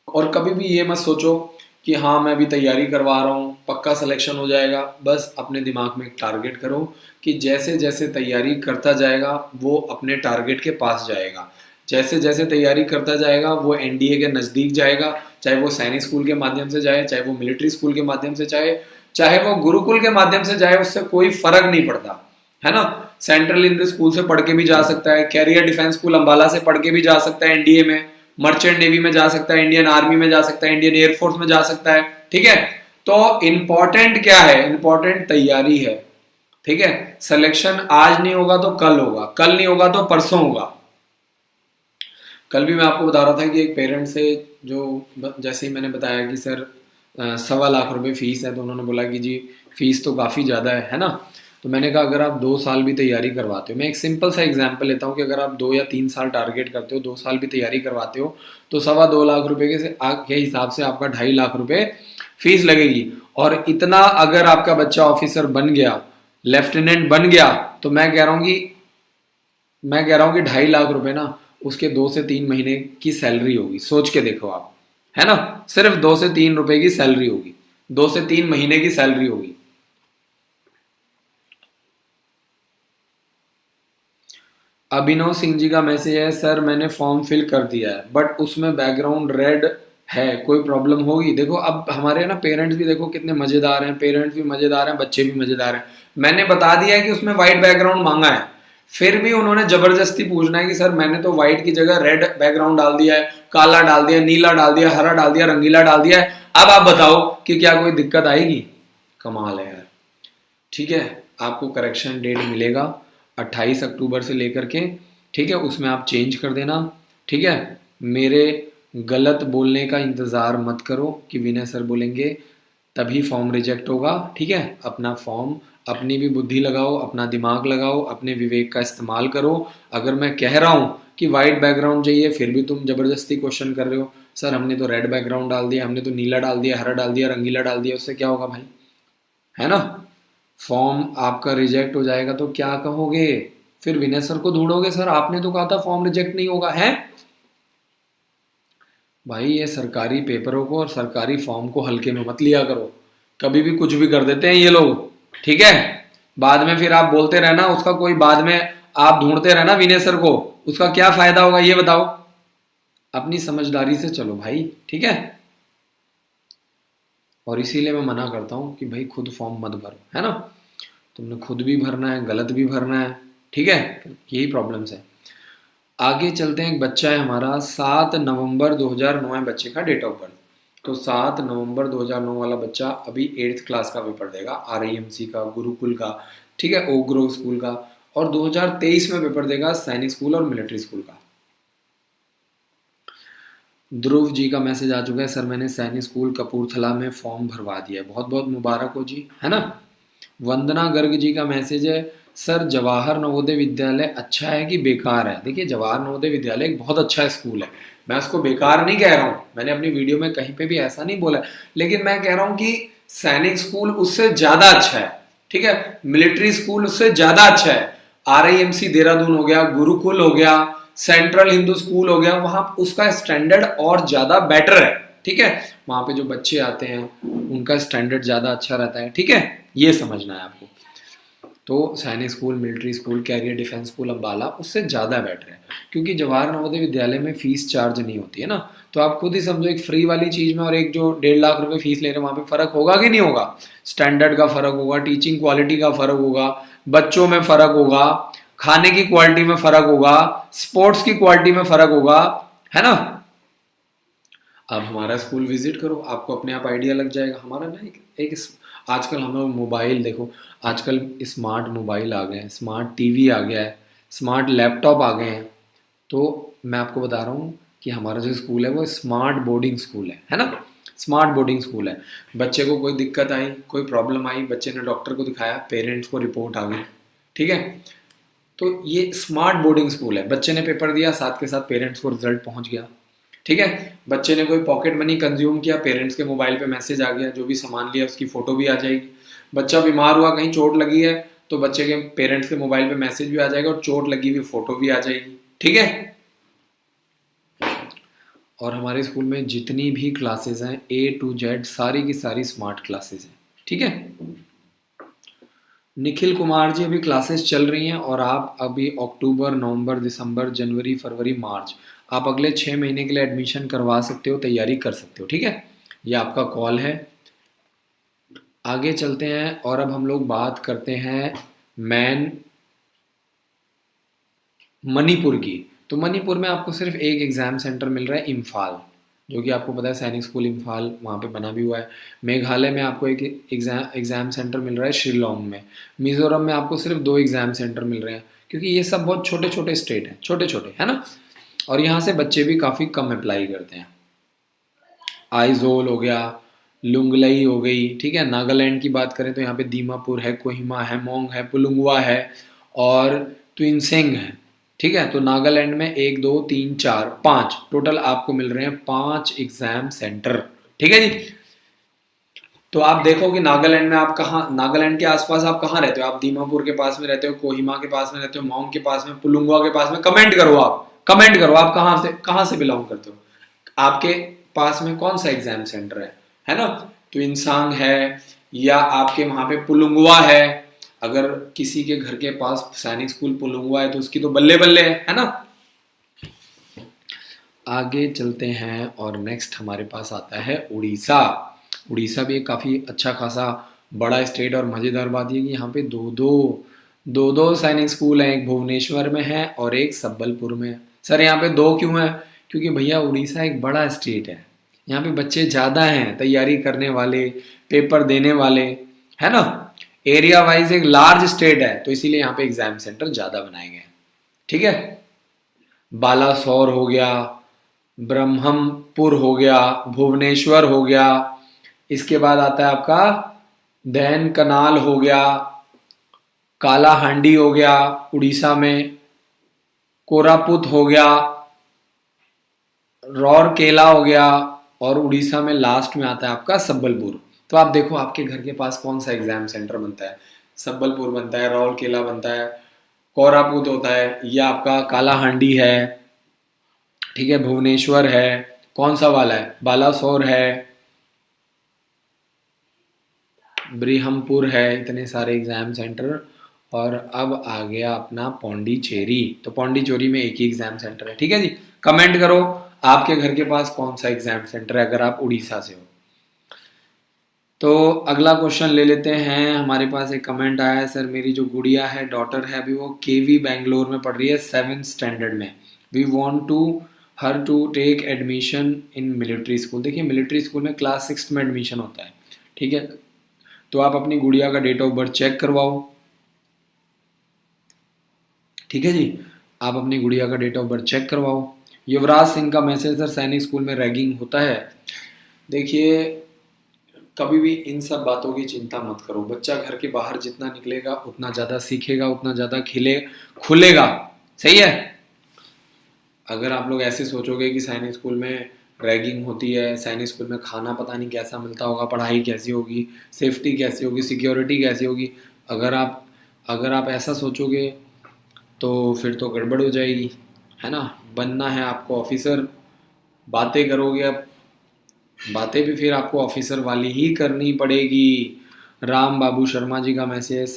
[SPEAKER 1] और कभी भी ये मत सोचो कि हाँ मैं अभी तैयारी करवा रहा हूँ पक्का सिलेक्शन हो जाएगा। बस अपने दिमाग में एक टारगेट करो कि जैसे जैसे तैयारी करता जाएगा वो अपने टारगेट के पास जाएगा। जैसे जैसे तैयारी करता जाएगा वो एनडीए के नज़दीक जाएगा, चाहे वो सैनिक स्कूल के माध्यम से जाए, चाहे वो मिलिट्री स्कूल के माध्यम से जाए, चाहे वो गुरुकुल के माध्यम से जाए, उससे कोई फर्क नहीं पड़ता है ना। सेंट्रल इंद्र स्कूल से पढ़ के भी जा सकता है, कैरियर डिफेंस स्कूल अंबाला से पढ़ के भी जा सकता है एनडीए में, मर्चेंट नेवी में जा सकता है, इंडियन आर्मी में जा सकता है, इंडियन एयरफोर्स में जा सकता है। ठीक है। तो इंपॉर्टेंट क्या है, इंपॉर्टेंट तैयारी है। ठीक है। सिलेक्शन आज नहीं होगा तो कल होगा, कल नहीं होगा तो परसों होगा। कल भी मैं आपको बता रहा था कि एक पेरेंट से, जो जैसे ही मैंने बताया कि सर 1.25 लाख रुपए फीस है, तो उन्होंने बोला कि जी फीस तो काफ़ी ज़्यादा है ना। तो मैंने कहा अगर आप 2 साल भी तैयारी करवाते हो, मैं एक सिंपल सा एग्जांपल लेता हूँ कि अगर आप 2 या 3 साल टारगेट करते हो, 2 साल भी तैयारी करवाते हो, तो 2.25 लाख रुपए के हिसाब से आपका 2.5 लाख रुपए फीस लगेगी। और इतना अगर आपका बच्चा ऑफिसर बन गया, लेफ्टिनेंट बन गया, तो मैं कह रहा हूँ कि 2.5 लाख रुपए ना उसके 2 से 3 महीने की सैलरी होगी। सोच के देखो आप, है ना। सिर्फ 2 से 3 रुपए की सैलरी होगी, 2 से 3 महीने की सैलरी होगी। अभिनव सिंह जी का मैसेज है, सर मैंने फॉर्म फिल कर दिया है बट उसमें बैकग्राउंड रेड है, कोई प्रॉब्लम होगी? देखो अब हमारे ना पेरेंट्स भी देखो कितने मजेदार हैं, पेरेंट्स भी मजेदार हैं, बच्चे भी मजेदार हैं। मैंने बता दिया है कि उसमें व्हाइट बैकग्राउंड मांगा है, फिर भी उन्होंने जबरदस्ती पूछना है कि सर मैंने तो व्हाइट की जगह रेड बैकग्राउंड डाल दिया है, काला डाल दिया, नीला डाल दिया, हरा डाल दिया, रंगीला डाल दिया है। अब आप बताओ कि क्या कोई दिक्कत आएगी? कमाल है यार। ठीक है। आपको करेक्शन डेट मिलेगा 28 अक्टूबर से लेकर के। ठीक है। उसमें आप चेंज कर देना। ठीक है। मेरे गलत बोलने का इंतज़ार मत करो कि विनय सर बोलेंगे तभी फॉर्म रिजेक्ट होगा। ठीक है। अपना फॉर्म, अपनी भी बुद्धि लगाओ, अपना दिमाग लगाओ, अपने विवेक का इस्तेमाल करो। अगर मैं कह रहा हूँ कि वाइट बैकग्राउंड चाहिए फिर भी तुम जबरदस्ती क्वेश्चन कर रहे हो, सर हमने तो रेड बैकग्राउंड डाल दिया, हमने तो नीला डाल दिया, हरा डाल दिया, रंगीला डाल दिया, उससे क्या होगा भाई, है ना। फॉर्म आपका रिजेक्ट हो जाएगा तो क्या कहोगे? फिर विनय सर को ढूंढोगे, सर आपने तो कहा था फॉर्म रिजेक्ट नहीं होगा है। भाई ये सरकारी पेपरों को और सरकारी फॉर्म को हल्के में मत लिया करो, कभी भी कुछ भी कर देते हैं ये लोग। ठीक है। बाद में फिर आप बोलते रहना उसका कोई, बाद में आप ढूंढते रहना विनय सर को, उसका क्या फायदा होगा ये बताओ। अपनी समझदारी से चलो भाई। ठीक है। और इसीलिए मैं मना करता हूँ कि भाई खुद फॉर्म मत भरो, है ना। तुमने खुद भी भरना है, गलत भी भरना है। ठीक है। यही प्रॉब्लम्स है। आगे चलते हैं। एक बच्चा है हमारा 7 नवंबर 2009 है बच्चे का डेट ऑफ बर्थ। तो 7 नवंबर 2009 वाला बच्चा अभी 8th क्लास का पेपर देगा, RIMC का, गुरुकुल का, ठीक है, ओक ग्रोव स्कूल का। और 2023 में पेपर देगा सैनिक स्कूल और मिलिट्री स्कूल का। ध्रुव जी का मैसेज आ चुका है, सर मैंने सैनिक स्कूल कपूरथला में फॉर्म भरवा दिया है, बहुत बहुत मुबारक हो जी, है ना। वंदना गर्ग जी का मैसेज है, सर जवाहर नवोदय विद्यालय अच्छा है कि बेकार है? देखिए जवाहर नवोदय विद्यालय एक बहुत अच्छा स्कूल है, मैं उसको बेकार नहीं कह रहा हूँ, मैंने अपनी वीडियो में कहीं पे भी ऐसा नहीं बोला, लेकिन मैं कह रहा हूँ कि सैनिक स्कूल उससे ज्यादा अच्छा है। ठीक है। मिलिट्री स्कूल उससे ज्यादा अच्छा है। RIMC देहरादून हो गया, गुरुकुल हो गया, सेंट्रल हिंदू स्कूल हो गया, वहां उसका स्टैंडर्ड और ज्यादा बेटर है। ठीक है। वहां पे जो बच्चे आते हैं उनका स्टैंडर्ड ज्यादा अच्छा रहता है। ठीक है। ये समझना है आपको। तो Sainik school, military school, career defence school Ambala उससे ज़्यादा बेटर है, क्योंकि जवाहर नवोदय विद्यालय में फीस चार्ज नहीं होती है ना। तो आप खुद ही समझो, एक फ्री वाली चीज़ में और एक जो 1.5 लाख रुपए फीस ले रहे हैं वहाँ पे फ़र्क होगा कि नहीं होगा? स्टैंडर्ड का फ़र्क होगा, टीचिंग क्वालिटी का फ़र्क होगा, बच्चों में फर्क होगा, खाने की क्वालिटी में फर्क होगा, स्पोर्ट्स की क्वालिटी में फर्क होगा, है ना। आप हमारा स्कूल विजिट करो, आपको अपने आप आइडिया लग जाएगा। हमारा ना एक आजकल हम लोग मोबाइल देखो, आजकल स्मार्ट मोबाइल आ गए हैं, स्मार्ट टीवी आ गया है, स्मार्ट लैपटॉप आ गए हैं। तो मैं आपको बता रहा हूँ कि हमारा जो स्कूल है वो स्मार्ट बोर्डिंग स्कूल है ना। स्मार्ट बोर्डिंग स्कूल है। बच्चे को कोई दिक्कत आई, कोई प्रॉब्लम आई, बच्चे ने डॉक्टर को दिखाया, पेरेंट्स को रिपोर्ट आ गई, ठीक है। तो ये स्मार्ट बोर्डिंग स्कूल है। बच्चे ने पेपर दिया, साथ के साथ पेरेंट्स को रिजल्ट पहुंच गया, ठीक है। बच्चे ने कोई पॉकेट मनी कंज्यूम किया, पेरेंट्स के मोबाइल पे मैसेज आ गया, जो भी सामान लिया उसकी फोटो भी आ जाएगी। बच्चा बीमार हुआ, कहीं चोट लगी है, तो बच्चे के पेरेंट्स के मोबाइल पे मैसेज भी आ जाएगा और चोट लगी हुई फोटो भी आ जाएगी, ठीक है। और हमारे स्कूल में जितनी भी क्लासेस हैं A to Z सारी की सारी स्मार्ट क्लासेस हैं, ठीक है। निखिल कुमार जी, अभी क्लासेस चल रही हैं और आप अभी अक्टूबर, नवंबर, दिसंबर, जनवरी, फरवरी, मार्च, आप अगले 6 महीने के लिए एडमिशन करवा सकते हो, तैयारी कर सकते हो, ठीक है। ये आपका कॉल है। आगे चलते हैं और अब हम लोग बात करते हैं मणिपुर की। तो मणिपुर में आपको सिर्फ एक एग्ज़ाम सेंटर मिल रहा है, इम्फाल, जो कि आपको पता है सैनिक स्कूल इम्फाल वहाँ पे बना भी हुआ है। मेघालय में आपको एक एग्ज़ाम सेंटर मिल रहा है शिलोंग में। मिज़ोरम में आपको सिर्फ 2 एग्ज़ाम सेंटर मिल रहे हैं, क्योंकि ये सब बहुत छोटे छोटे स्टेट हैं, छोटे छोटे, है ना। और यहाँ से बच्चे भी काफ़ी कम अप्लाई करते हैं। आइजोल हो गया, लुंगलई हो गई, ठीक है। नागालैंड की बात करें तो यहाँ पे दीमापुर है, कोहिमा है, मोंग है, पुलुंगवा है और ट्विनसेंग है, ठीक है। तो नागालैंड में 1 2 3 4 5 टोटल आपको मिल रहे हैं 5 एग्जाम सेंटर, ठीक है जी। तो आप देखो कि नागालैंड में आप कहाँ, नागालैंड के आसपास आप कहाँ रहते हो? आप दीमापुर के पास में रहते हो, कोहिमा के पास में रहते हो, मोंग के पास में, पुलुंगवा के पास में? कमेंट करो, आप कमेंट करो, आप कहाँ से बिलोंग करते हो, आपके पास में कौन सा एग्जाम सेंटर है ना। तो इंसांग है या आपके वहां पे पुलुंगवा है। अगर किसी के घर के पास सैनिक स्कूल पुलुंगवा है तो उसकी तो बल्ले बल्ले है ना। आगे चलते हैं और नेक्स्ट हमारे पास आता है उड़ीसा। उड़ीसा भी एक काफ़ी अच्छा खासा बड़ा स्टेट, और मज़ेदार बात ये कि यहाँ पे दो सैनिक स्कूल हैं, एक भुवनेश्वर में है और एक संबलपुर में है। सर यहाँ पे 2 क्यों है? क्योंकि भैया उड़ीसा एक बड़ा स्टेट है, यहाँ पे बच्चे ज़्यादा हैं तैयारी करने वाले, पेपर देने वाले, है ना। एरिया वाइज एक लार्ज स्टेट है, तो इसीलिए यहाँ पे एग्जाम सेंटर ज़्यादा बनाए गए हैं, ठीक है। बालासोर हो गया, ब्रह्मपुर हो गया, भुवनेश्वर हो गया, इसके बाद आता है आपका दैन कनाल हो गया, कालाहांडी हो गया उड़ीसा में, कोरापुत हो गया, रौरकेला हो गया, और उड़ीसा में लास्ट में आता है आपका संबलपुर। तो आप देखो आपके घर के पास कौन सा एग्जाम सेंटर बनता है? संबलपुर बनता है, रौरकेला बनता है, कोरापुत होता है, या आपका कालाहांडी है, ठीक है, भुवनेश्वर है, कौन सा वाला है, बालासोर है, ब्रिहमपुर है, इतने सारे एग्जाम सेंटर। और अब आ गया अपना पौंडीचेरी। तो पौंडीचेरी में एक ही एग्जाम सेंटर है, ठीक है जी। कमेंट करो आपके घर के पास कौन सा एग्जाम सेंटर है अगर आप उड़ीसा से हो। तो अगला क्वेश्चन ले लेते हैं। हमारे पास एक कमेंट आया है, सर मेरी जो गुड़िया है, डॉटर है, अभी वो केवी बैंगलोर में पढ़ रही है 7th स्टैंडर्ड में। We want to her to take admission in military school. देखिए मिलिट्री स्कूल में क्लास 6 में एडमिशन होता है, ठीक है। तो आप अपनी गुड़िया का डेट ऑफ बर्थ चेक करवाओ, ठीक है जी। आप अपनी गुड़िया का डेट ऑफ बर्थ चेक करवाओ। युवराज सिंह का मैसेज, सर सैनिक स्कूल में रैगिंग होता है। देखिए कभी भी इन सब बातों की चिंता मत करो। बच्चा घर के बाहर जितना निकलेगा उतना ज़्यादा सीखेगा, उतना ज़्यादा खुलेगा, सही है। अगर आप लोग ऐसे सोचोगे कि सैनिक स्कूल में रैगिंग होती है, सैनिक स्कूल में खाना पता नहीं कैसा मिलता होगा, पढ़ाई कैसी होगी, सेफ्टी कैसी होगी, सिक्योरिटी कैसी होगी, अगर आप ऐसा सोचोगे तो फिर तो गड़बड़ हो जाएगी, है ना। बनना है आपको ऑफिसर, बातें करोगे, अब बातें भी फिर आपको ऑफिसर वाली ही करनी पड़ेगी। राम बाबू शर्मा जी का मैसेज,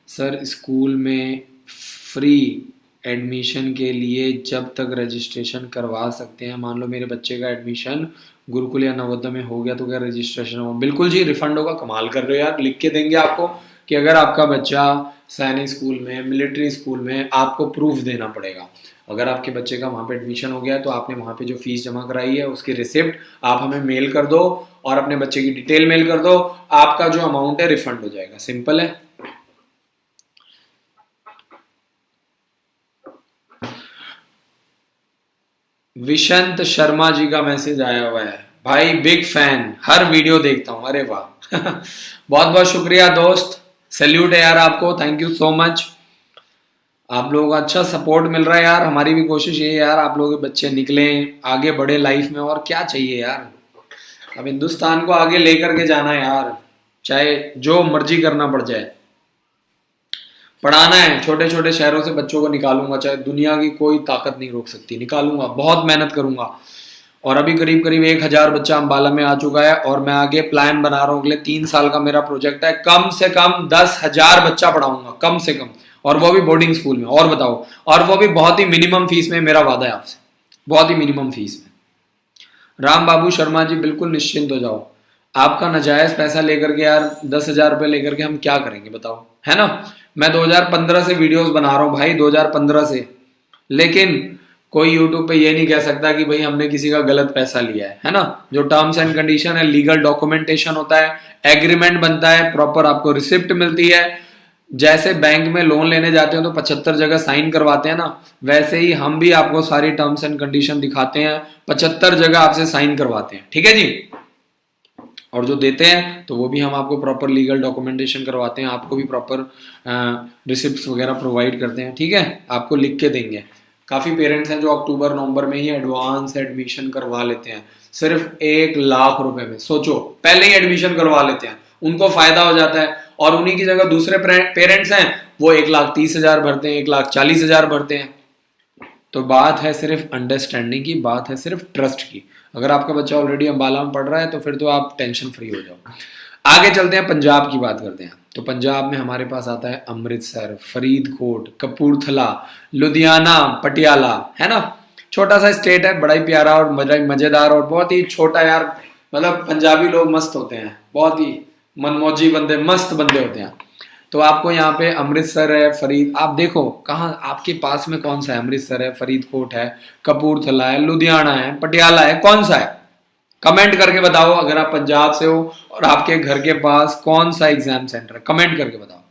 [SPEAKER 1] सर स्कूल में फ्री एडमिशन के लिए जब तक रजिस्ट्रेशन करवा सकते हैं। मान लो मेरे बच्चे का एडमिशन गुरुकुल या नवोदय में हो गया तो क्या रजिस्ट्रेशन होगा? बिल्कुल जी, रिफंड होगा। कमाल कर रहे हो यार, लिख के देंगे आपको कि अगर आपका बच्चा सैनिक स्कूल में, मिलिट्री स्कूल में आपको प्रूफ देना पड़ेगा। अगर आपके बच्चे का वहाँ पे एडमिशन हो गया है तो आपने वहाँ पे जो फीस जमा कराई है उसकी रिसिप्ट आप हमें मेल कर दो और अपने बच्चे की डिटेल मेल कर दो, आपका जो अमाउंट है रिफंड हो जाएगा। सिंपल है। विशंत शर्मा जी का मैसेज आया हुआ है, भाई बिग फैन, हर वीडियो देखता हूं। अरे वाह बहुत बहुत शुक्रिया दोस्त, सैल्यूट है यार आपको, थैंक यू सो मच। आप लोगों का अच्छा सपोर्ट मिल रहा है यार, हमारी भी कोशिश ये है यार आप लोगों के बच्चे निकलें आगे बढ़े लाइफ में, और क्या चाहिए यार। अब हिंदुस्तान को आगे लेकर के जाना है यार, चाहे जो मर्जी करना पड़ जाए। पढ़ाना है, छोटे छोटे शहरों से बच्चों को निकालूंगा, चाहे दुनिया की कोई ताकत नहीं रोक सकती, निकालूंगा, बहुत मेहनत करूंगा। और अभी करीब करीब 1000 बच्चा अम्बाला में आ चुका है और मैं आगे प्लान बना रहा हूँ, अगले 3 साल का मेरा प्रोजेक्ट है, कम से कम 10,000 बच्चा पढ़ाऊंगा कम से कम, और वो भी बोर्डिंग स्कूल में। और बताओ, और वो भी बहुत ही मिनिमम फीस में, मेरा वादा है आपसे, बहुत ही मिनिमम फीस में। राम बाबू शर्मा जी बिल्कुल निश्चिंत हो जाओ, आपका नाजायज पैसा लेकर के यार 10,000 रुपये लेकर के हम क्या करेंगे बताओ, है ना। मैं 2015 से वीडियोस बना रहा हूं भाई, 2015 से, लेकिन कोई यूट्यूब पे ये नहीं कह सकता कि भाई हमने किसी का गलत पैसा लिया है ना। जो टर्म्स एंड कंडीशन है, लीगल डॉक्यूमेंटेशन होता है, एग्रीमेंट बनता है, प्रॉपर आपको रिसिप्ट मिलती है। जैसे बैंक में लोन लेने जाते हो तो 75 जगह साइन करवाते हैं ना, वैसे ही हम भी आपको सारी टर्म्स एंड कंडीशन दिखाते हैं, 75 जगह आपसे साइन करवाते हैं, ठीक है जी। और जो देते हैं तो वो भी हम आपको प्रॉपर लीगल डॉक्यूमेंटेशन करवाते हैं, आपको भी प्रॉपर रिसिप्ट्स वगैरह प्रोवाइड करते हैं, ठीक है, आपको लिख के देंगे। काफ़ी पेरेंट्स हैं जो अक्टूबर नवंबर में ही एडवांस एडमिशन करवा लेते हैं, सिर्फ 1,00,000 रुपए में। सोचो, पहले ही एडमिशन करवा लेते हैं, उनको फायदा हो जाता है। और उन्हीं की जगह दूसरे पेरेंट्स हैं, वो 1,30,000 भरते हैं, 1,40,000 भरते हैं। तो बात है सिर्फ अंडरस्टैंडिंग की, बात है सिर्फ ट्रस्ट की। अगर आपका बच्चा ऑलरेडी अंबाला में पढ़ रहा है तो फिर तो आप टेंशन फ्री हो जाओ। आगे चलते हैं, पंजाब की बात करते हैं। तो पंजाब में हमारे पास आता है अमृतसर, फरीदकोट, कपूरथला, लुधियाना, पटियाला, है ना। छोटा सा स्टेट है, बड़ा ही प्यारा और मजेदार और बहुत ही छोटा यार। मतलब पंजाबी लोग मस्त होते हैं, बहुत ही मनमौजी बंदे, मस्त बंदे होते हैं। तो आपको यहाँ पे अमृतसर है, फरीद, आप देखो कहाँ आपके पास में कौन सा है, अमृतसर है, फरीदकोट है, कपूरथला है, लुधियाना है, पटियाला है, कौन सा है? कमेंट करके बताओ अगर आप पंजाब से हो और आपके घर के पास कौन सा एग्जाम सेंटर है, कमेंट करके बताओ।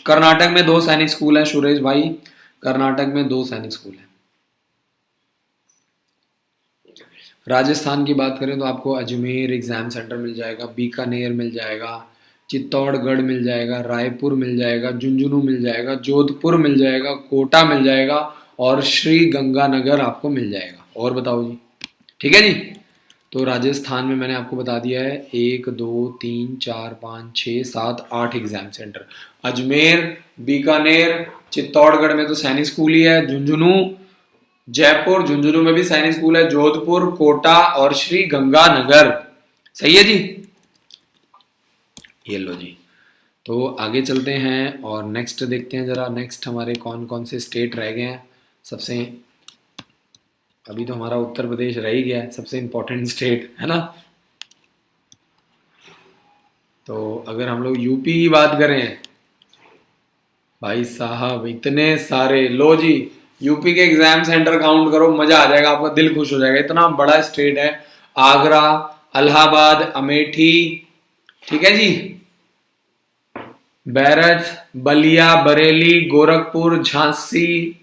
[SPEAKER 1] कर्नाटक में 2 सैनिक स्कूल है सुरेश भाई, कर्नाटक में 2 सैनिक स्कूल है। राजस्थान की बात करें तो आपको अजमेर एग्जाम सेंटर मिल जाएगा, बीकानेर मिल जाएगा, चित्तौड़गढ़ मिल जाएगा, रायपुर मिल जाएगा, झुंझुनू मिल जाएगा, जोधपुर मिल जाएगा, कोटा मिल जाएगा और श्री गंगानगर आपको मिल जाएगा। और बताओ जी, ठीक है जी। तो राजस्थान में मैंने आपको बता दिया है 1 2 3 4 5 6 7 8 एग्जाम सेंटर। अजमेर, बीकानेर, चित्तौड़गढ़ में तो सैनिक स्कूल ही है, झुंझुनू, जयपुर, झुंझुनू में भी सैनिक स्कूल है, जोधपुर, कोटा और श्री गंगानगर। सही है जी, ये लो जी। तो आगे चलते हैं और नेक्स्ट देखते हैं जरा, नेक्स्ट हमारे कौन कौन से स्टेट रह गए हैं। सबसे अभी तो हमारा उत्तर प्रदेश रह ही गया है, सबसे इंपॉर्टेंट स्टेट, है ना। तो अगर हम लोग यूपी की बात करें, भाई साहब इतने सारे, लो जी, यूपी के एग्जाम सेंटर काउंट करो, मजा आ जाएगा, आपका दिल खुश हो जाएगा, इतना बड़ा स्टेट है। आगरा, इलाहाबाद, अमेठी, ठीक है जी, बैरज, बलिया, बरेली, गोरखपुर, झांसी,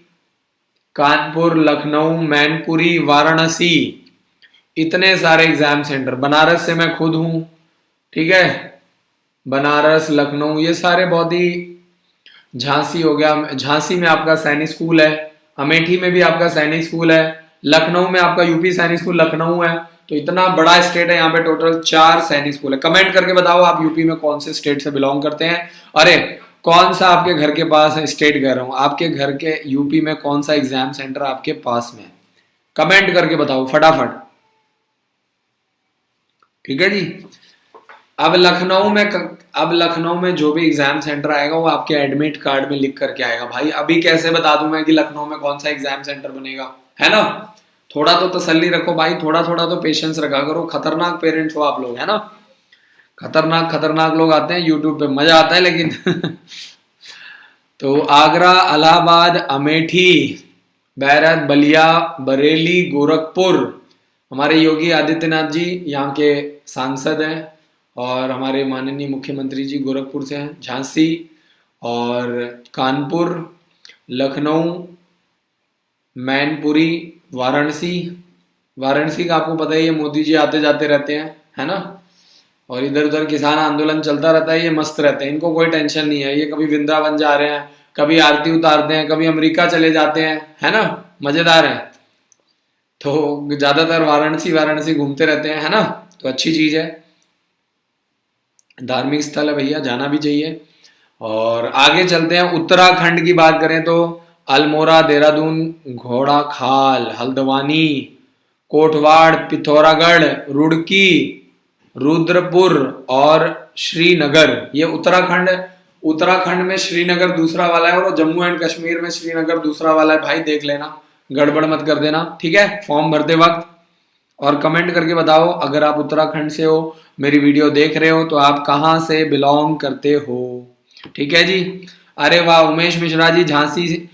[SPEAKER 1] कानपुर, लखनऊ, मैनपुरी, वाराणसी, इतने सारे एग्जाम सेंटर। बनारस से मैं खुद हूं, ठीक है, बनारस, लखनऊ, ये सारे बहुत ही, झांसी हो गया, झांसी में आपका सैनिक स्कूल है, अमेठी में भी आपका सैनिक स्कूल है, लखनऊ में आपका यूपी सैनिक स्कूल लखनऊ है। तो इतना बड़ा स्टेट है, यहाँ पे टोटल 4 सैनिक स्कूल है। कमेंट करके बताओ आप यूपी में कौन से स्टेट से बिलोंग करते हैं। अरे कौन सा आपके घर के पास है, स्टेट कह रहा हूँ, आपके घर के यूपी में कौन सा एग्जाम सेंटर आपके पास में है, कमेंट करके बताओ फटाफट, ठीक है जी। अब लखनऊ में जो भी एग्जाम सेंटर आएगा वो आपके एडमिट कार्ड में लिख करके आएगा। भाई अभी कैसे बता दूं मैं कि लखनऊ में कौन सा एग्जाम सेंटर बनेगा, है ना। थोड़ा तो तसल्ली रखो भाई, थोड़ा थोड़ा तो पेशेंस रखा करो, खतरनाक पेरेंट्स हो आप लोग, है ना। खतरनाक खतरनाक लोग आते हैं यूट्यूब पे, मजा आता है लेकिन तो आगरा, इलाहाबाद, अमेठी, बैरत, बलिया, बरेली, गोरखपुर, हमारे योगी आदित्यनाथ जी यहाँ के सांसद हैं और हमारे माननीय मुख्यमंत्री जी गोरखपुर से हैं। झांसी और कानपुर, लखनऊ, मैनपुरी, वाराणसी, वाराणसी का आपको पता ही है, मोदी जी आते जाते रहते हैं, है ना। और इधर उधर किसान आंदोलन चलता रहता है, ये मस्त रहते हैं, इनको कोई टेंशन नहीं है। ये कभी वृंदावन जा रहे हैं, कभी आरती उतारते हैं, कभी अमेरिका चले जाते हैं, है ना, मजेदार है। तो ज्यादातर वाराणसी वाराणसी घूमते रहते हैं, है ना, तो अच्छी चीज है, धार्मिक स्थल है भैया, जाना भी चाहिए। और आगे चलते हैं, उत्तराखंड की बात करें तो अल्मोड़ा, देहरादून, घोड़ा खाल, हल्द्वानी, कोटवाड़, पिथौरागढ़, रुड़की, रुद्रपुर और श्रीनगर, ये उत्तराखंड। उत्तराखंड में श्रीनगर दूसरा वाला है और जम्मू एंड कश्मीर में श्रीनगर दूसरा वाला है, भाई देख लेना, गड़बड़ मत कर देना, ठीक है, फॉर्म भरते वक्त। और कमेंट करके बताओ अगर आप उत्तराखंड से हो, मेरी वीडियो देख रहे हो, तो आप कहाँ से बिलोंग करते हो, ठीक है जी। अरे वाह, उमेश मिश्रा जी झांसी,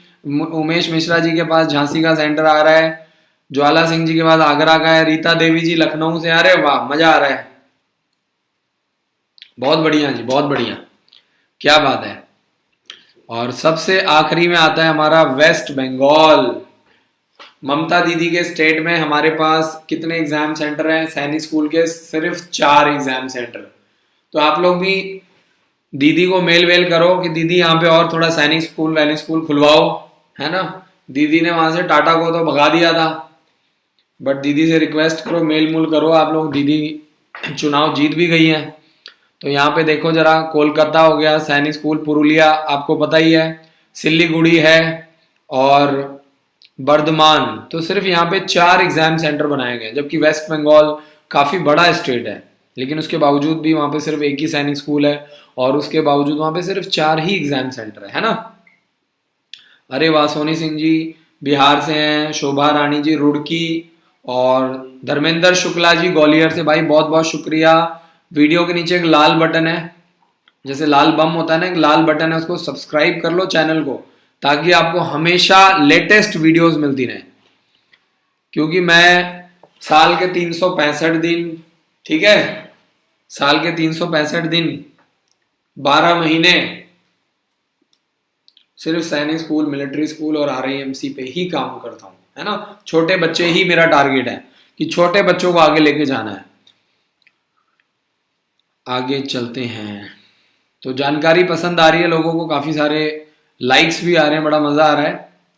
[SPEAKER 1] उमेश मिश्रा जी के पास झांसी का सेंटर आ रहा है, ज्वाला सिंह जी के पास आगरा का है, रीता देवी जी लखनऊ से, अरे वाह मजा आ रहा है, बहुत बढ़िया जी, बहुत बढ़िया, क्या बात है। और सबसे आखिरी में आता है हमारा वेस्ट बंगाल। ममता दीदी के स्टेट में हमारे पास कितने एग्जाम सेंटर हैं सैनिक स्कूल के? सिर्फ 4 एग्जाम सेंटर। तो आप लोग भी दीदी को मेल वेल करो कि दीदी यहाँ पे और थोड़ा सैनिक स्कूल वैनिक स्कूल खुलवाओ, है ना। दीदी ने वहां से टाटा को तो भगा दिया था, बट दीदी से रिक्वेस्ट करो, मेल मूल करो आप लोग, दीदी चुनाव जीत भी गई है। तो यहाँ पे देखो जरा, कोलकाता हो गया सैनिक स्कूल, पुरुलिया आपको पता ही है, सिल्लीगुड़ी है और बर्धमान। तो सिर्फ यहाँ पे 4 एग्जाम सेंटर बनाए गए, जबकि वेस्ट बंगाल काफी बड़ा स्टेट है, लेकिन उसके बावजूद भी वहां पे सिर्फ एक ही सैनिक स्कूल है और उसके बावजूद वहां पे सिर्फ 4 ही एग्जाम सेंटर है ना। अरे वाह, सोनी सिंह जी बिहार से हैं, शोभा रानी जी रुड़की और धर्मेंद्र शुक्ला जी ग्वालियर से, भाई बहुत बहुत शुक्रिया। वीडियो के नीचे एक लाल बटन है, जैसे लाल बम होता है ना, एक लाल बटन है, उसको सब्सक्राइब कर लो चैनल को, ताकि आपको हमेशा लेटेस्ट वीडियोस मिलती रहे। क्योंकि मैं साल के 365 दिन, ठीक है, साल के 365 दिन 12 महीने सिर्फ सैनिक स्कूल, मिलिट्री स्कूल और RIMC पे ही काम करता हूं, है ना। छोटे बच्चे ही मेरा टारगेट है कि छोटे बच्चों को आगे लेके जाना है। आगे चलते हैं, तो जानकारी पसंद आ रही है लोगों को, काफी सारे लाइक्स भी आ रहे हैं, बड़ा मजा आ रहा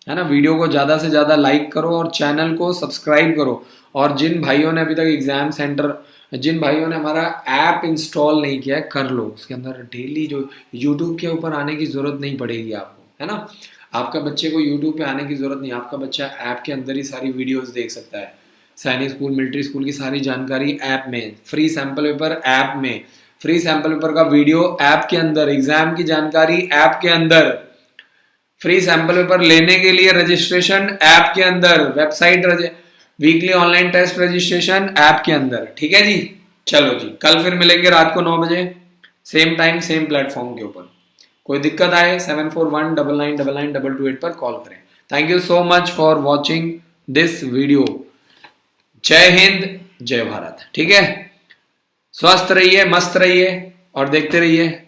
[SPEAKER 1] है ना। वीडियो को ज्यादा से ज्यादा लाइक करो और चैनल को सब्सक्राइब करो। और जिन भाइयों ने अभी तक एग्जाम सेंटर, जिन भाइयों ने हमारा ऐप इंस्टॉल नहीं किया है, कर लो, उसके अंदर डेली जो यूट्यूब के ऊपर आने की जरूरत नहीं पड़ेगी आपको, है ना। आपका बच्चे को यूट्यूब पे आने की जरूरत नहीं, आपका बच्चा ऐप के अंदर ही सारी वीडियोस देख सकता है। सैनिक स्कूल, मिलिट्री स्कूल की सारी जानकारी ऐप में, फ्री सैंपल पेपर ऐप में, फ्री सैंपल पेपर का वीडियो ऐप के अंदर, एग्जाम की जानकारी ऐप के अंदर, फ्री सैंपल पेपर लेने के लिए रजिस्ट्रेशन ऐप के अंदर, website weekly online test registration app के अंदर, ठीक है जी। चलो जी, कल फिर मिलेंगे रात को 9 बजे, सेम टाइम सेम प्लेटफॉर्म के ऊपर। कोई दिक्कत आए 7419999228 पर कॉल करें। Thank you so much for watching this video. जय हिंद, जय भारत, ठीक है। स्वस्थ रहिए, मस्त रहिए और देखते रहिए